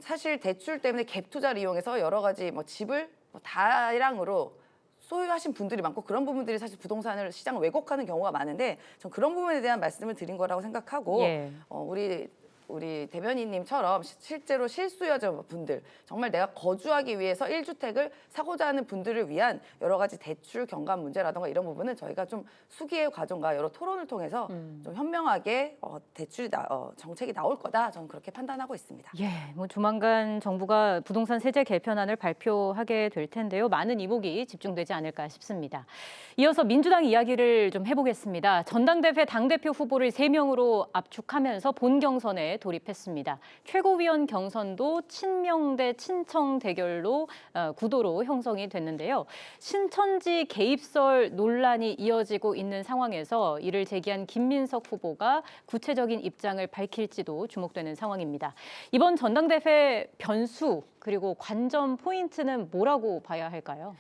사실 대출 때문에 갭 투자를 이용해서 여러 가지 집을 다량으로 소유하신 분들이 많고 그런 부분들이 사실 부동산을 시장을 왜곡하는 경우가 많은데 전 그런 부분에 대한 말씀을 드린 거라고 생각하고 우리 우리 대변인님처럼 실제로 실수요자분들, 정말 내가 거주하기 위해서 1주택을 사고자 하는 분들을 위한 여러 가지 대출 경감 문제라든가 이런 부분은 저희가 좀 수기의 과정과 여러 토론을 통해서 좀 현명하게 정책이 나올 거다, 저는 그렇게 판단하고 있습니다. 예, 뭐 조만간 정부가 부동산 세제 개편안을 발표하게 될 텐데요. 많은 이목이 집중되지 않을까 싶습니다. 이어서 민주당 이야기를 좀 해보겠습니다. 전당대회 당대표 후보를 3명으로 압축하면서 본경선에 돌입했습니다. 최고위원 경선도 친명 대 친청 대결로 구도로 형성이 됐는데요. 신천지 개입설 논란이 이어지고 있는 상황에서 이를 제기한 김민석 후보가 구체적인 입장을 밝힐지도 주목되는 상황입니다. 이번 전당대회 변수 그리고 관전 포인트는 뭐라고 봐야 할까요?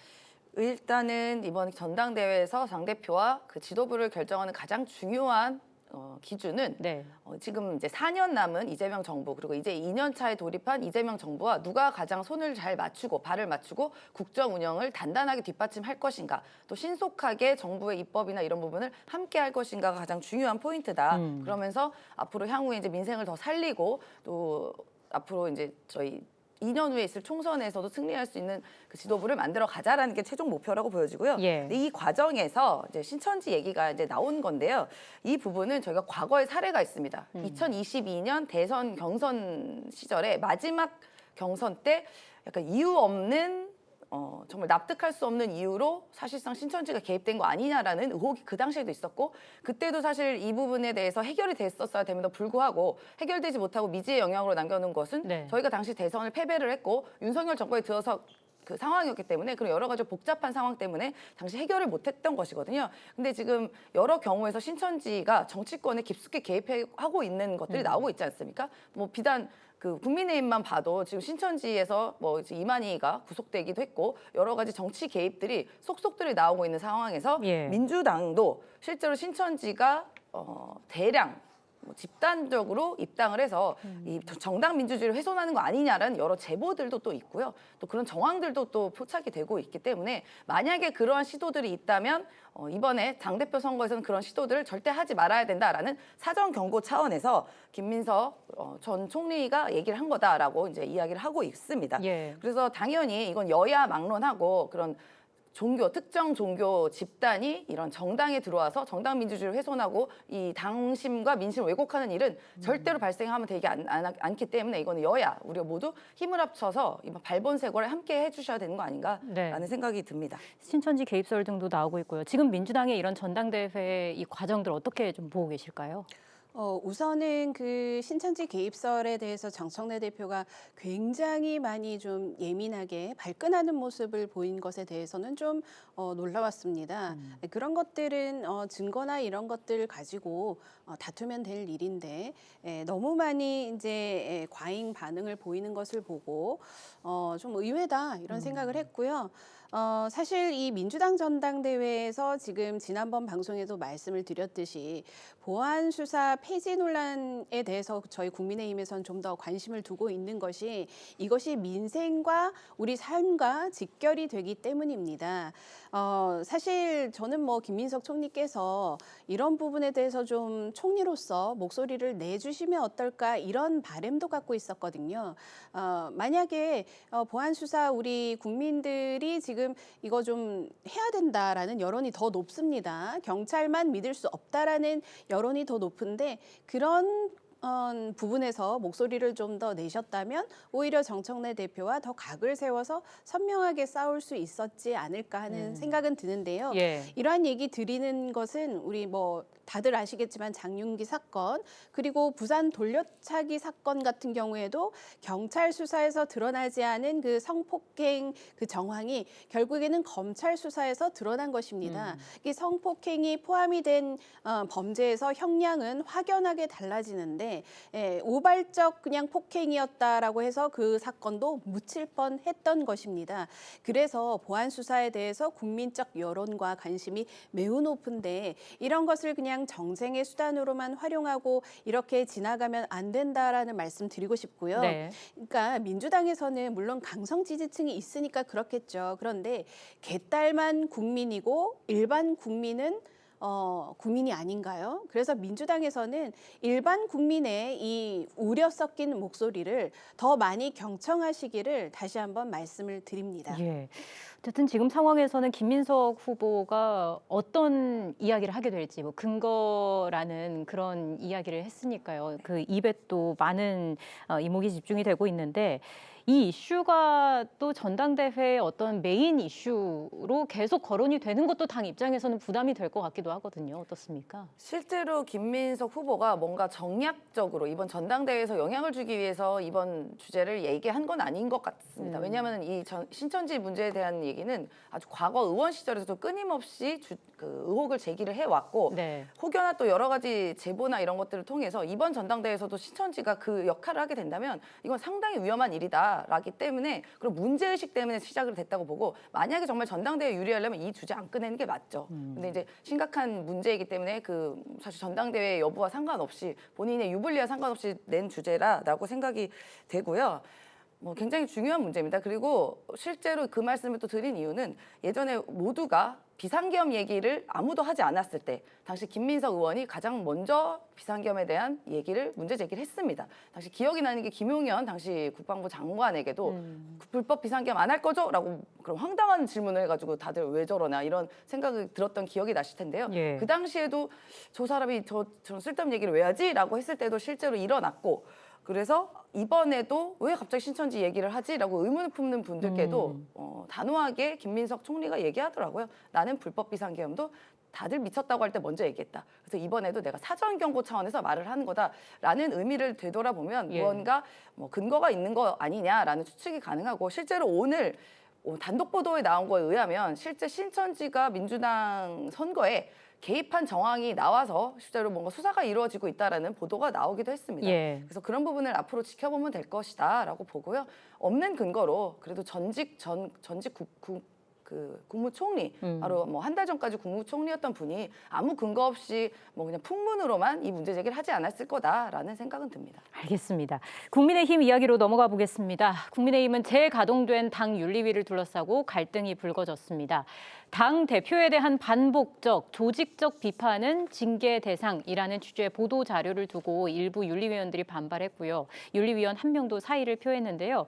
일단은 이번 전당대회에서 당대표와 그 지도부를 결정하는 가장 중요한 기준은 지금 이제 4년 남은 이재명 정부, 그리고 이제 2년 차에 돌입한 이재명 정부와 누가 가장 손을 잘 맞추고 발을 맞추고 국정 운영을 단단하게 뒷받침할 것인가, 또 신속하게 정부의 입법이나 이런 부분을 함께 할 것인가가 가장 중요한 포인트다. 그러면서 앞으로 향후에 이제 민생을 더 살리고 또 앞으로 이제 저희 2년 후에 있을 총선에서도 승리할 수 있는 그 지도부를 만들어 가자라는 게 최종 목표라고 보여지고요. 근데 이 과정에서 이제 신천지 얘기가 이제 나온 건데요. 이 부분은 저희가 과거의 사례가 있습니다. 2022년 대선 경선 시절에 마지막 경선 때 약간 이유 없는 정말 납득할 수 없는 이유로 사실상 신천지가 개입된 거 아니냐라는 의혹이 그 당시에도 있었고, 그때도 사실 이 부분에 대해서 해결이 됐었어야 됨에도 불구하고 해결되지 못하고 미지의 영향으로 남겨놓은 것은 저희가 당시 대선을 패배를 했고 윤석열 정권에 들어서 그 상황이었기 때문에, 그런 여러 가지 복잡한 상황 때문에 당시 해결을 못했던 것이거든요. 근데 지금 여러 경우에서 신천지가 정치권에 깊숙이 개입하고 있는 것들이 나오고 있지 않습니까? 뭐 비단 그 국민의힘만 봐도 지금 신천지에서 뭐 이만희가 구속되기도 했고 여러 가지 정치 개입들이 속속들이 나오고 있는 상황에서 민주당도 실제로 신천지가 대량 집단적으로 입당을 해서 이 정당 민주주의를 훼손하는 거 아니냐라는 여러 제보들도 또 있고요. 또 그런 정황들도 또 포착이 되고 있기 때문에 만약에 그러한 시도들이 있다면 이번에 당대표 선거에서는 그런 시도들을 절대 하지 말아야 된다라는 사전 경고 차원에서 김민석 전 총리가 얘기를 한 거다라고 이제 이야기를 하고 있습니다. 그래서 당연히 이건 여야 막론하고 그런 특정 종교 집단이 이런 정당에 들어와서 정당 민주주의를 훼손하고 이 당심과 민심을 왜곡하는 일은 절대로 발생하면 되지 않기 때문에 이거는 여야 우리가 모두 힘을 합쳐서 이번 발본색원을 함께 해주셔야 되는 거 아닌가라는 생각이 듭니다. 신천지 개입설 등도 나오고 있고요. 지금 민주당의 이런 전당대회 이 과정들 어떻게 좀 보고 계실까요? 우선은 그 신천지 개입설에 대해서 정청래 대표가 굉장히 많이 좀 예민하게 발끈하는 모습을 보인 것에 대해서는 좀 놀라웠습니다. 그런 것들은 증거나 이런 것들을 가지고 다투면 될 일인데 너무 많이 이제 과잉 반응을 보이는 것을 보고 좀 의외다 이런 생각을 했고요. 사실 이 민주당 전당대회에서 지금 지난번 방송에도 말씀을 드렸듯이 보안 수사 폐지 논란에 대해서 저희 국민의힘에서는 좀 더 관심을 두고 있는 것이 이것이 민생과 우리 삶과 직결이 되기 때문입니다. 사실 저는 뭐 김민석 총리께서 이런 부분에 대해서 좀 총리로서 목소리를 내주시면 어떨까 이런 바람도 갖고 있었거든요. 만약에 보안 수사 우리 국민들이 지금 이거 좀 해야 된다라는 여론이 더 높습니다. 경찰만 믿을 수 없다라는 여론이 더 높은데 그런 부분에서 목소리를 좀 더 내셨다면 오히려 정청래 대표와 더 각을 세워서 선명하게 싸울 수 있었지 않을까 하는 생각은 드는데요. 이러한 얘기 드리는 것은 우리 뭐 다들 아시겠지만 장윤기 사건 그리고 부산 돌려차기 사건 같은 경우에도 경찰 수사에서 드러나지 않은 그 성폭행 그 정황이 결국에는 검찰 수사에서 드러난 것입니다. 이 성폭행이 포함이 된 범죄에서 형량은 확연하게 달라지는데 우발적 그냥 폭행이었다라고 해서 그 사건도 묻힐 뻔했던 것입니다. 그래서 보안 수사에 대해서 국민적 여론과 관심이 매우 높은데 이런 것을 그냥 정쟁의 수단으로만 활용하고 이렇게 지나가면 안 된다라는 말씀 드리고 싶고요. 그러니까 민주당에서는 물론 강성 지지층이 있으니까 그렇겠죠. 그런데 개딸만 국민이고 일반 국민은 국민이 아닌가요? 그래서 민주당에서는 일반 국민의 이 우려 섞인 목소리를 더 많이 경청하시기를 다시 한번 말씀을 드립니다. 예. 어쨌든 지금 상황에서는 김민석 후보가 어떤 이야기를 하게 될지 뭐 근거라는 그런 이야기를 했으니까요. 그 입에 또 많은 이목이 집중이 되고 있는데 이 이슈가 또 전당대회의 어떤 메인 이슈로 계속 거론이 되는 것도 당 입장에서는 부담이 될 것 같기도 하거든요. 어떻습니까? 실제로 김민석 후보가 뭔가 정략적으로 이번 전당대회에서 영향을 주기 위해서 이번 주제를 얘기한 건 아닌 것 같습니다. 왜냐하면 이 신천지 문제에 대한 얘기는 아주 과거 의원 시절에서도 끊임없이 그 의혹을 제기를 해왔고 네. 혹여나 또 여러 가지 제보나 이런 것들을 통해서 이번 전당대회에서도 신천지가 그 역할을 하게 된다면 이건 상당히 위험한 일이다라기 때문에 그리고 문제의식 때문에 시작을 됐다고 보고 만약에 정말 전당대회 유리하려면 이 주제 안 꺼내는 게 맞죠. 근데 이제 심각한 문제이기 때문에 그 사실 전당대회 여부와 상관없이 본인의 유불리와 상관없이 낸 주제라고 생각이 되고요. 뭐 굉장히 중요한 문제입니다. 그리고 실제로 그 말씀을 또 드린 이유는 예전에 모두가 비상계엄 얘기를 아무도 하지 않았을 때 당시 김민석 의원이 가장 먼저 비상계엄에 대한 얘기를 문제 제기를 했습니다. 당시 기억이 나는 게 김용현 당시 국방부 장관에게도 불법 비상계엄 안 할 거죠? 라고 그런 황당한 질문을 해가지고 다들 왜 저러나 이런 생각이 들었던 기억이 나실 텐데요. 예. 그 당시에도 저 사람이 저런 쓸데없는 얘기를 왜 하지? 라고 했을 때도 실제로 일어났고 그래서 이번에도 왜 갑자기 신천지 얘기를 하지? 라고 의문을 품는 분들께도 단호하게 김민석 총리가 얘기하더라고요. 나는 불법 비상계엄도 다들 미쳤다고 할 때 먼저 얘기했다. 그래서 이번에도 내가 사전 경고 차원에서 말을 하는 거다라는 의미를 되돌아보면 예. 무언가 뭐 근거가 있는 거 아니냐라는 추측이 가능하고 실제로 오늘 단독 보도에 나온 거에 의하면 실제 신천지가 민주당 선거에 개입한 정황이 나와서 실제로 뭔가 수사가 이루어지고 있다라는 보도가 나오기도 했습니다. 예. 그래서 그런 부분을 앞으로 지켜보면 될 것이다라고 보고요. 없는 근거로 그래도 전직 국무총리 바로 뭐 한 달 전까지 국무총리였던 분이 아무 근거 없이 뭐 그냥 풍문으로만 이 문제 제기를 하지 않았을 거다라는 생각은 듭니다. 알겠습니다. 국민의힘 이야기로 넘어가 보겠습니다. 국민의힘은 재가동된 당 윤리위를 둘러싸고 갈등이 불거졌습니다. 당 대표에 대한 반복적, 조직적 비판은 징계 대상이라는 취지의 보도 자료를 두고 일부 윤리위원들이 반발했고요. 윤리위원 한 명도 사의를 표했는데요.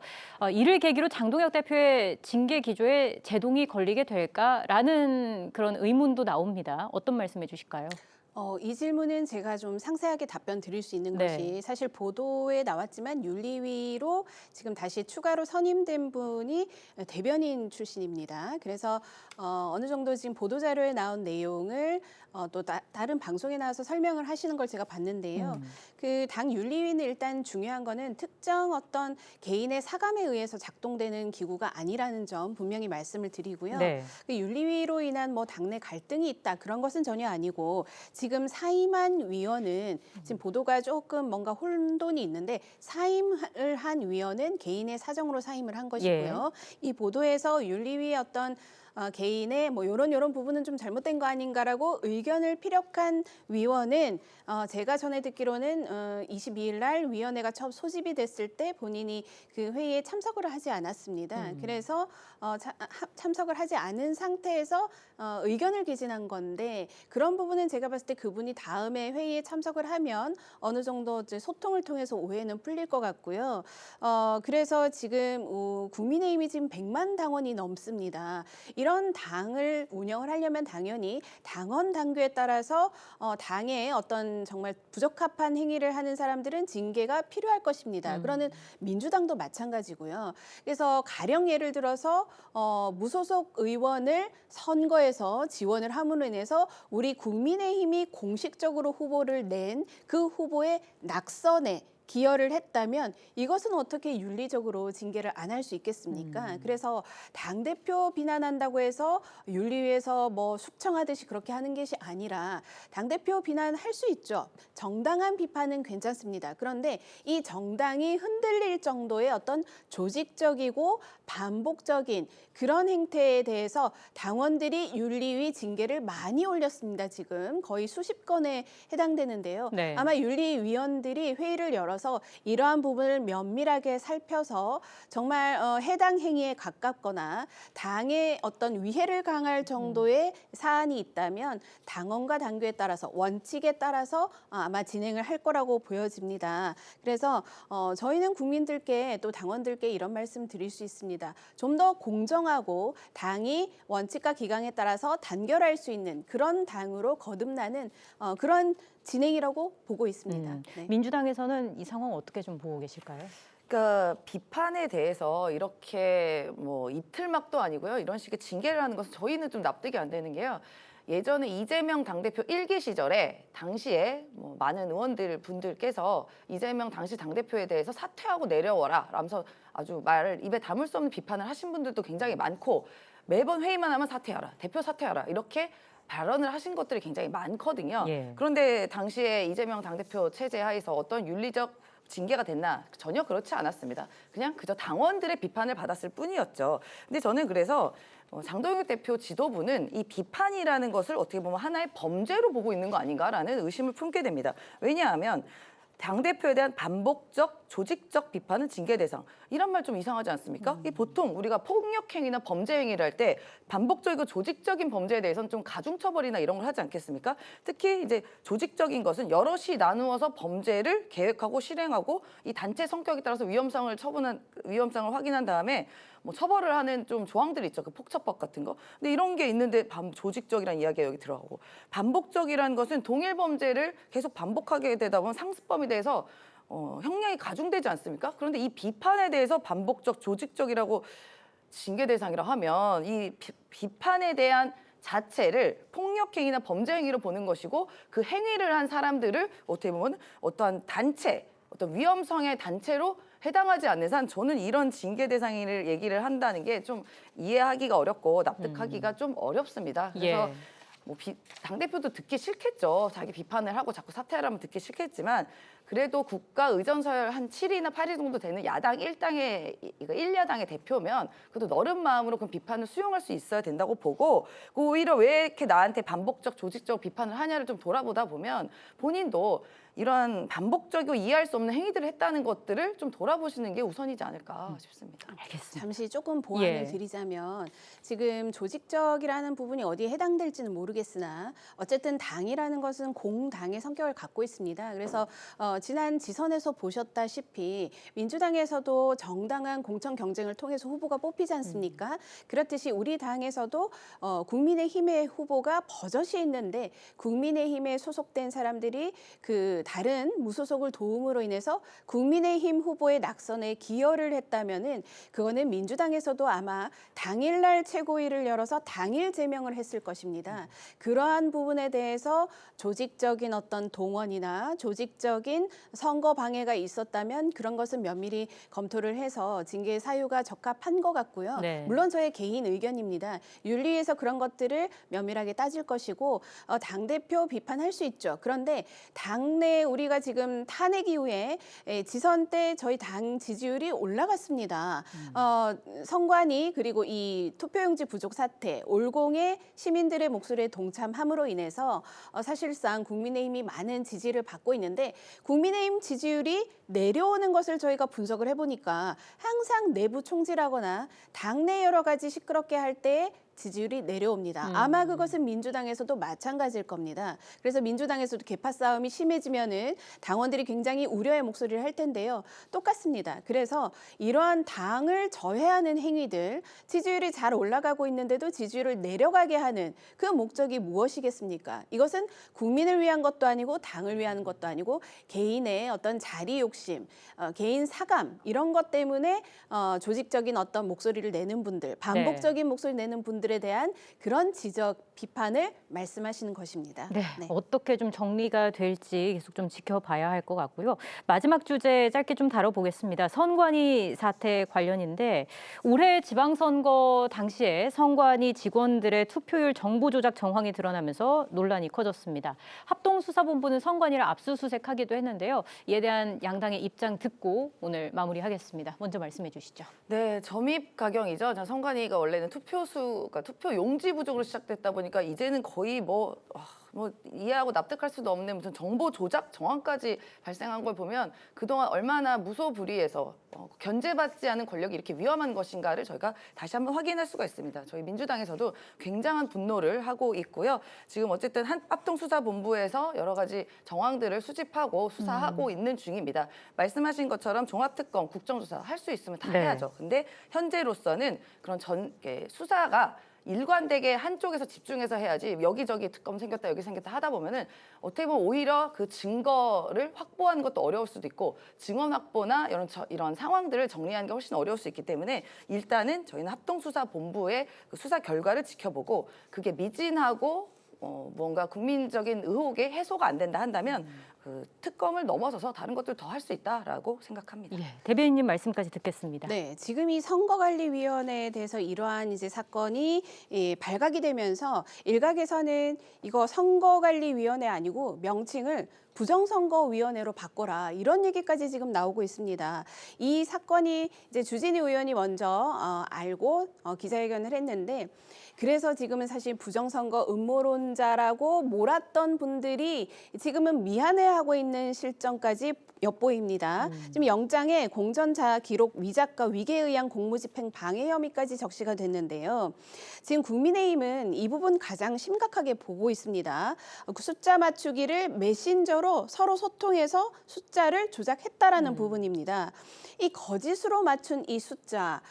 이를 계기로 장동혁 대표의 징계 기조에 제동이 걸리게 될까라는 그런 의문도 나옵니다. 어떤 말씀해 주실까요? 이 질문은 제가 좀 상세하게 답변 드릴 수 있는 네. 것이 사실 보도에 나왔지만 윤리위로 지금 다시 추가로 선임된 분이 대변인 출신입니다. 그래서 어느 정도 지금 보도자료에 나온 내용을 또 다른 방송에 나와서 설명을 하시는 걸 제가 봤는데요. 그 당 윤리위는 일단 중요한 거는 특정 어떤 개인의 사감에 의해서 작동되는 기구가 아니라는 점 분명히 말씀을 드리고요. 네. 그 윤리위로 인한 뭐 당내 갈등이 있다 그런 것은 전혀 아니고 지금 사임한 위원은 지금 보도가 조금 뭔가 혼돈이 있는데 사임을 한 위원은 개인의 사정으로 사임을 한 것이고요. 이 보도에서 윤리위의 어떤 개인의 뭐 요런 부분은 좀 잘못된 거 아닌가라고 의견을 피력한 위원은 제가 전에 듣기로는 22일 날 위원회가 처음 소집이 됐을 때 본인이 그 회의에 참석을 하지 않았습니다. 그래서 참석을 하지 않은 상태에서 의견을 개진한 건데 그런 부분은 제가 봤을 때 그분이 다음에 회의에 참석을 하면 어느 정도 이제 소통을 통해서 오해는 풀릴 것 같고요. 그래서 지금 국민의힘이 지금 100만 당원이 넘습니다. 이런 당을 운영을 하려면 당연히 당원 당규에 따라서 당의 어떤 정말 부적합한 행위를 하는 사람들은 징계가 필요할 것입니다. 그러는 민주당도 마찬가지고요. 그래서 가령 예를 들어서 무소속 의원을 선거에서 지원을 함으로 인해서 우리 국민의힘이 공식적으로 후보를 낸 그 후보의 낙선에 기여를 했다면 이것은 어떻게 윤리적으로 징계를 안 할 수 있겠습니까? 그래서 당대표 비난한다고 해서 윤리위에서 뭐 숙청하듯이 그렇게 하는 것이 아니라 당대표 비난할 수 있죠. 정당한 비판은 괜찮습니다. 그런데 이 정당이 흔들릴 정도의 어떤 조직적이고 반복적인 그런 행태에 대해서 당원들이 윤리위 징계를 많이 올렸습니다. 지금 거의 수십 건에 해당되는데요. 네. 아마 윤리위원들이 회의를 열어서 따라서 이러한 부분을 면밀하게 살펴서 정말 해당 행위에 가깝거나 당에 어떤 위해를 강할 정도의 사안이 있다면 당원과 당규에 따라서 원칙에 따라서 아마 진행을 할 거라고 보여집니다. 그래서 저희는 국민들께 또 당원들께 이런 말씀 드릴 수 있습니다. 좀 더 공정하고 당이 원칙과 기강에 따라서 단결할 수 있는 그런 당으로 거듭나는 그런 진행이라고 보고 있습니다. 네. 민주당에서는 이 상황 어떻게 좀 보고 계실까요? 그러니까 비판에 대해서 이렇게 뭐 이틀막도 아니고요. 이런 식의 징계를 하는 것은 저희는 좀 납득이 안 되는 게요. 예전에 이재명 당대표 1기 시절에 당시에 뭐 많은 분들께서 이재명 당시 당대표에 대해서 사퇴하고 내려와라 라면서 아주 말을 입에 담을 수 없는 비판을 하신 분들도 굉장히 많고 매번 회의만 하면 사퇴하라, 대표 사퇴하라 이렇게 발언을 하신 것들이 굉장히 많거든요. 예. 그런데 당시에 이재명 당대표 체제 하에서 어떤 윤리적 징계가 됐나? 전혀 그렇지 않았습니다. 그냥 그저 당원들의 비판을 받았을 뿐이었죠. 근데 저는 그래서 장동혁 대표 지도부는 이 비판이라는 것을 어떻게 보면 하나의 범죄로 보고 있는 거 아닌가라는 의심을 품게 됩니다. 왜냐하면 당대표에 대한 반복적 조직적 비판은 징계 대상. 이런 말 좀 이상하지 않습니까? 이 보통 우리가 폭력행위나 범죄 행위를 할 때 반복적이고 조직적인 범죄에 대해서는 좀 가중처벌이나 이런 걸 하지 않겠습니까? 특히 이제 조직적인 것은 여럿이 나누어서 범죄를 계획하고 실행하고 이 단체 성격에 따라서 위험성을 확인한 다음에 뭐 처벌을 하는 좀 조항들이 있죠. 그 폭처법 같은 거. 근데 이런 게 있는데 조직적이라는 이야기가 여기 들어가고 반복적이라는 것은 동일 범죄를 계속 반복하게 되다 보면 상습범에 대해서 형량이 가중되지 않습니까? 그런데 이 비판에 대해서 반복적, 조직적이라고 징계 대상이라 하면 이 비판에 대한 자체를 폭력행위나 범죄행위로 보는 것이고 그 행위를 한 사람들을 어떻게 보면 어떠한 단체, 어떤 위험성의 단체로 해당하지 않는 한 저는 이런 징계 대상을 얘기를 한다는 게 좀 이해하기가 어렵고 납득하기가 좀 어렵습니다. 그래서 뭐 당대표도 듣기 싫겠죠. 자기 비판을 하고 자꾸 사퇴하라면 듣기 싫겠지만 그래도 국가의전서열 한 7위나 8위 정도 되는 야당 1야당의 대표면 그래도 너른 마음으로 그 비판을 수용할 수 있어야 된다고 보고 오히려 왜 이렇게 나한테 반복적 조직적 비판을 하냐를 좀 돌아보다 보면 본인도 이러한 반복적이고 이해할 수 없는 행위들을 했다는 것들을 좀 돌아보시는 게 우선이지 않을까 싶습니다. 알겠습니다. 잠시 조금 보완을 드리자면 지금 조직적이라는 부분이 어디에 해당될지는 모르겠으나 어쨌든 당이라는 것은 공당의 성격을 갖고 있습니다. 그래서 지난 지선에서 보셨다시피 민주당에서도 정당한 공천 경쟁을 통해서 후보가 뽑히지 않습니까? 그렇듯이 우리 당에서도 국민의힘의 후보가 버젓이 있는데 국민의힘에 소속된 사람들이 그 다른 무소속을 도움으로 인해서 국민의힘 후보의 낙선에 기여를 했다면은 그거는 민주당에서도 아마 당일날 최고위를 열어서 당일 제명을 했을 것입니다. 그러한 부분에 대해서 조직적인 어떤 동원이나 조직적인 선거 방해가 있었다면 그런 것은 면밀히 검토를 해서 징계 사유가 적합한 것 같고요. 물론 저의 개인 의견입니다. 윤리에서 그런 것들을 면밀하게 따질 것이고 당대표 비판할 수 있죠. 그런데 당내 우리가 지금 탄핵 이후에 지선 때 저희 당 지지율이 올라갔습니다. 선관위 그리고 이 투표용지 부족 사태, 올공의 시민들의 목소리에 동참함으로 인해서 사실상 국민의힘이 많은 지지를 받고 있는데 국민의힘 지지율이 내려오는 것을 저희가 분석을 해보니까 항상 내부 총질하거나 당내 여러 가지 시끄럽게 할 때 지지율이 내려옵니다. 아마 그것은 민주당에서도 마찬가지일 겁니다. 그래서 민주당에서도 계파 싸움이 심해지면은 당원들이 굉장히 우려의 목소리를 할 텐데요. 똑같습니다. 그래서 이러한 당을 저해하는 행위들, 지지율이 잘 올라가고 있는데도 지지율을 내려가게 하는 그 목적이 무엇이겠습니까? 이것은 국민을 위한 것도 아니고 당을 위한 것도 아니고 개인의 어떤 자리 욕심, 개인 사감 이런 것 때문에 조직적인 어떤 목소리를 내는 분들, 반복적인 목소리 내는 분들에 대한 그런 지적, 비판을 말씀하시는 것입니다. 네, 어떻게 좀 정리가 될지 계속 좀 지켜봐야 할 것 같고요. 마지막 주제 짧게 좀 다뤄보겠습니다. 선관위 사태 관련인데 올해 지방선거 당시에 선관위 직원들의 투표율 정보 조작 정황이 드러나면서 논란이 커졌습니다. 합동수사본부는 선관위를 압수수색하기도 했는데요. 이에 대한 양당의 입장 듣고 오늘 마무리하겠습니다. 먼저 말씀해 주시죠. 네, 점입 가경이죠. 선관위가 원래는 투표 용지 부족으로 시작됐다 보니까 이제는 거의 뭐 이해하고 납득할 수도 없는 무슨 정보 조작 정황까지 발생한 걸 보면 그동안 얼마나 무소불위해서 견제받지 않은 권력이 이렇게 위험한 것인가를 저희가 다시 한번 확인할 수가 있습니다. 저희 민주당에서도 굉장한 분노를 하고 있고요. 지금 어쨌든 합동수사본부에서 여러 가지 정황들을 수집하고 수사하고 있는 중입니다. 말씀하신 것처럼 종합특검, 국정조사 할 수 있으면 다 네. 해야죠. 근데 현재로서는 그런 수사가 일관되게 한쪽에서 집중해서 해야지 여기저기 특검 생겼다 여기 생겼다 하다 보면은 어떻게 보면 오히려 그 증거를 확보하는 것도 어려울 수도 있고 증언 확보나 이런 상황들을 정리하는 게 훨씬 어려울 수 있기 때문에 일단은 저희는 합동수사본부의 그 수사 결과를 지켜보고 그게 미진하고 뭔가 국민적인 의혹의 해소가 안 된다 한다면 그 특검을 넘어서서 다른 것들 더 할 수 있다라고 생각합니다. 예, 대변인님 말씀까지 듣겠습니다. 네, 지금 이 선거관리위원회에 대해서 이러한 이제 사건이 발각이 되면서 일각에서는 이거 선거관리위원회 아니고 명칭을 부정선거위원회로 바꿔라 이런 얘기까지 지금 나오고 있습니다. 이 사건이 이제 주진우 의원이 먼저 알고 기자회견을 했는데 그래서 지금은 사실 부정선거 음모론자라고 몰았던 분들이 지금은 미안해하고 있는 실정까지 엿보입니다. 지금 영장에 공전자 기록 위작과 위계에 의한 공무집행 방해 혐의까지 적시가 됐는데요. 지금 국민의힘은 이 부분 가장 심각하게 보고 있습니다. 그 숫자 맞추기를 메신저로 서로 소통해서 숫자를 조작했다라는 부분입니다. 이 거짓으로 맞춘 이 숫자.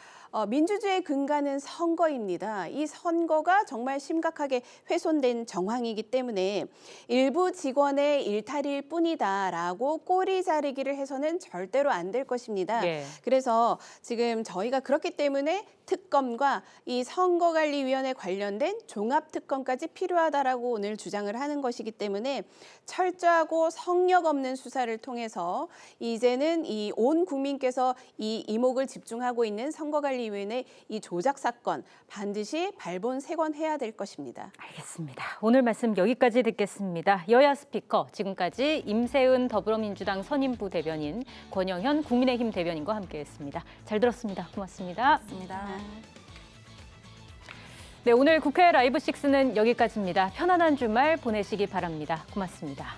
민주주의의 근간은 선거입니다. 이 선거가 정말 심각하게 훼손된 정황이기 때문에 일부 직원의 일탈일 뿐이다라고 꼬리 자르기를 해서는 절대로 안 될 것입니다. 예. 그래서 지금 저희가 그렇기 때문에 특검과 이 선거관리위원회 관련된 종합특검까지 필요하다라고 오늘 주장을 하는 것이기 때문에 철저하고 성역 없는 수사를 통해서 이제는 이 온 국민께서 이 이목을 집중하고 있는 선거관리위원회 이 조작 사건 반드시 발본색원해야 될 것입니다. 알겠습니다. 오늘 말씀 여기까지 듣겠습니다. 여야 스피커 지금까지 임세은 더불어민주당 선임부 대변인, 권영현 국민의힘 대변인과 함께했습니다. 잘 들었습니다. 고맙습니다. 고맙습니다. 네, 오늘 국회 라이브 6는 여기까지입니다. 편안한 주말 보내시기 바랍니다. 고맙습니다.